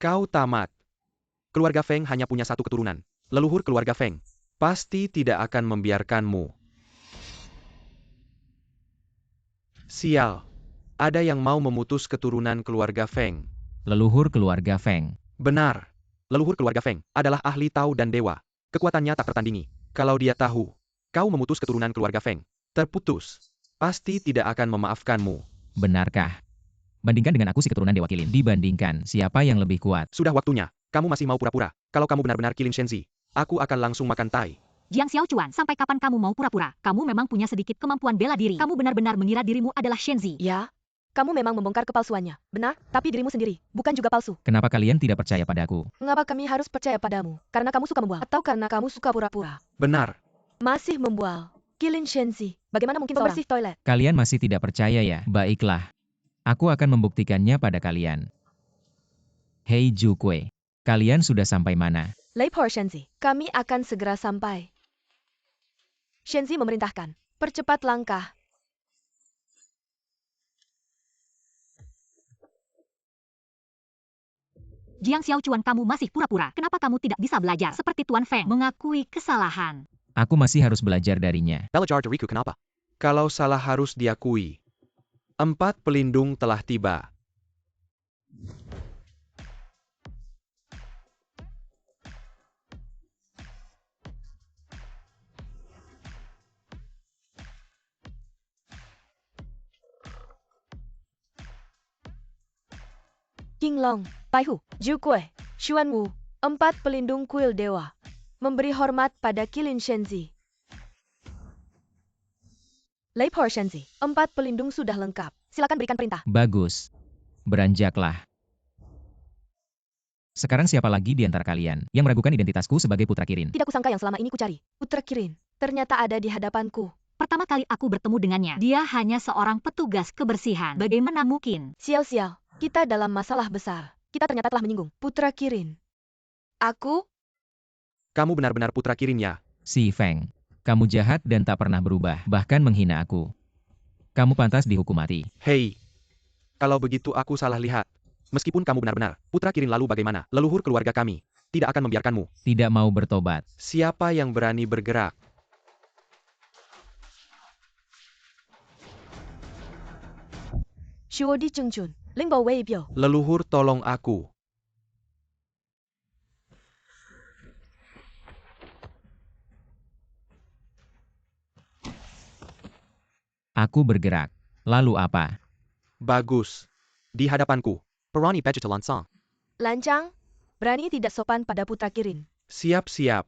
Kau tamat. Keluarga Feng hanya punya satu keturunan. Leluhur keluarga Feng pasti tidak akan membiarkanmu. Sial. Ada yang mau memutus keturunan keluarga Feng.
Leluhur keluarga Feng.
Benar. Leluhur keluarga Feng adalah ahli Tao dan dewa. Kekuatannya tak tertandingi. Kalau dia tahu kau memutus keturunan keluarga Feng, terputus, pasti tidak akan memaafkanmu.
Benarkah? Bandingkan dengan aku si keturunan Dewa Kilin. Dibandingkan siapa yang lebih kuat.
Sudah waktunya. Kamu masih mau pura-pura. Kalau kamu benar-benar Kilin Shenzi, aku akan langsung makan tai.
Jiang Xiaochuan, sampai kapan kamu mau pura-pura? Kamu memang punya sedikit kemampuan bela diri. Kamu benar-benar mengira dirimu adalah Shenzi.
Ya, kamu memang membongkar kepalsuannya. Benar, tapi dirimu sendiri, bukan juga palsu.
Kenapa kalian tidak percaya padaku?
Mengapa kami harus percaya padamu? Karena kamu suka membual, atau karena kamu suka pura-pura?
Benar.
Masih membual. Kilin Shenzi, bagaimana mungkin pembersih toilet?
Kalian masih tidak percaya ya? Baiklah. Aku akan membuktikannya pada kalian. Hei Jukue, kalian sudah sampai mana?
Leipor Shenzi, kami akan segera sampai. Shenzi memerintahkan, percepat langkah.
Jiang Xiaochuan, kamu masih pura-pura. Kenapa kamu tidak bisa belajar seperti Tuan Feng? Mengakui kesalahan.
Aku masih harus belajar darinya.
Belajar dariku kenapa? Kalau salah harus diakui. 4 pelindung telah tiba.
King Long, Pai Hu, Zhu Kuei, Xuan Wu, 4 pelindung kuil dewa. Memberi hormat pada Qilin Shenzi. Lei Por Shenzi, 4 pelindung sudah lengkap. Silakan berikan perintah.
Bagus. Beranjaklah. Sekarang siapa lagi di antara kalian yang meragukan identitasku sebagai putra Kirin?
Tidak kusangka yang selama ini kucari. Putra Kirin, ternyata ada di hadapanku.
Pertama kali aku bertemu dengannya, dia hanya seorang petugas kebersihan. Bagaimana mungkin?
Xiao, kita dalam masalah besar. Kita ternyata telah menyinggung Putra Kirin. Aku?
Kamu benar-benar putra Kirin ya?
Si Feng, kamu jahat dan tak pernah berubah, bahkan menghina aku. Kamu pantas dihukum mati.
Hei, kalau begitu aku salah lihat. Meskipun kamu benar-benar putra Kirin, lalu bagaimana? Leluhur keluarga kami tidak akan membiarkanmu.
Tidak mau bertobat.
Siapa yang berani bergerak?
Shuodi Chengjun, Lingbao Wei Biu.
Leluhur, tolong aku.
Aku bergerak. Lalu apa?
Bagus. Di hadapanku. Perani Pejita Lansang.
Lancang, berani tidak sopan pada Putra Kirin.
Siap-siap.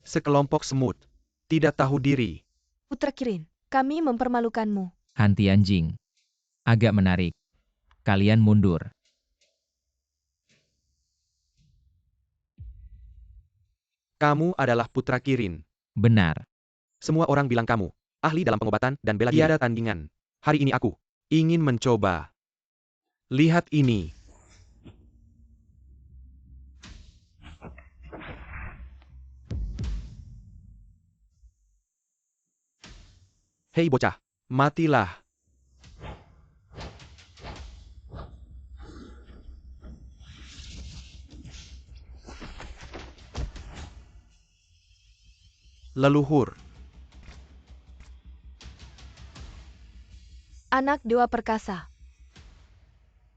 Sekelompok semut. Tidak tahu diri.
Putra Kirin, kami mempermalukanmu.
Hanti anjing. Agak menarik. Kalian mundur.
Kamu adalah putra Kirin.
Benar.
Semua orang bilang kamu ahli dalam pengobatan dan bela diri. Tiada tandingan. Hari ini aku ingin mencoba. Lihat ini. Hei bocah, matilah. Leluhur.
Anak dewa perkasa.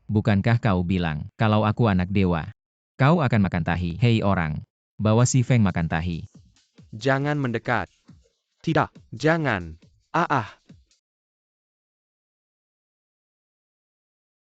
Bukankah kau bilang, kalau aku anak dewa, kau akan makan tahi? Hei orang, bawa si Feng makan tahi.
Jangan mendekat. Tidak, jangan. Ah.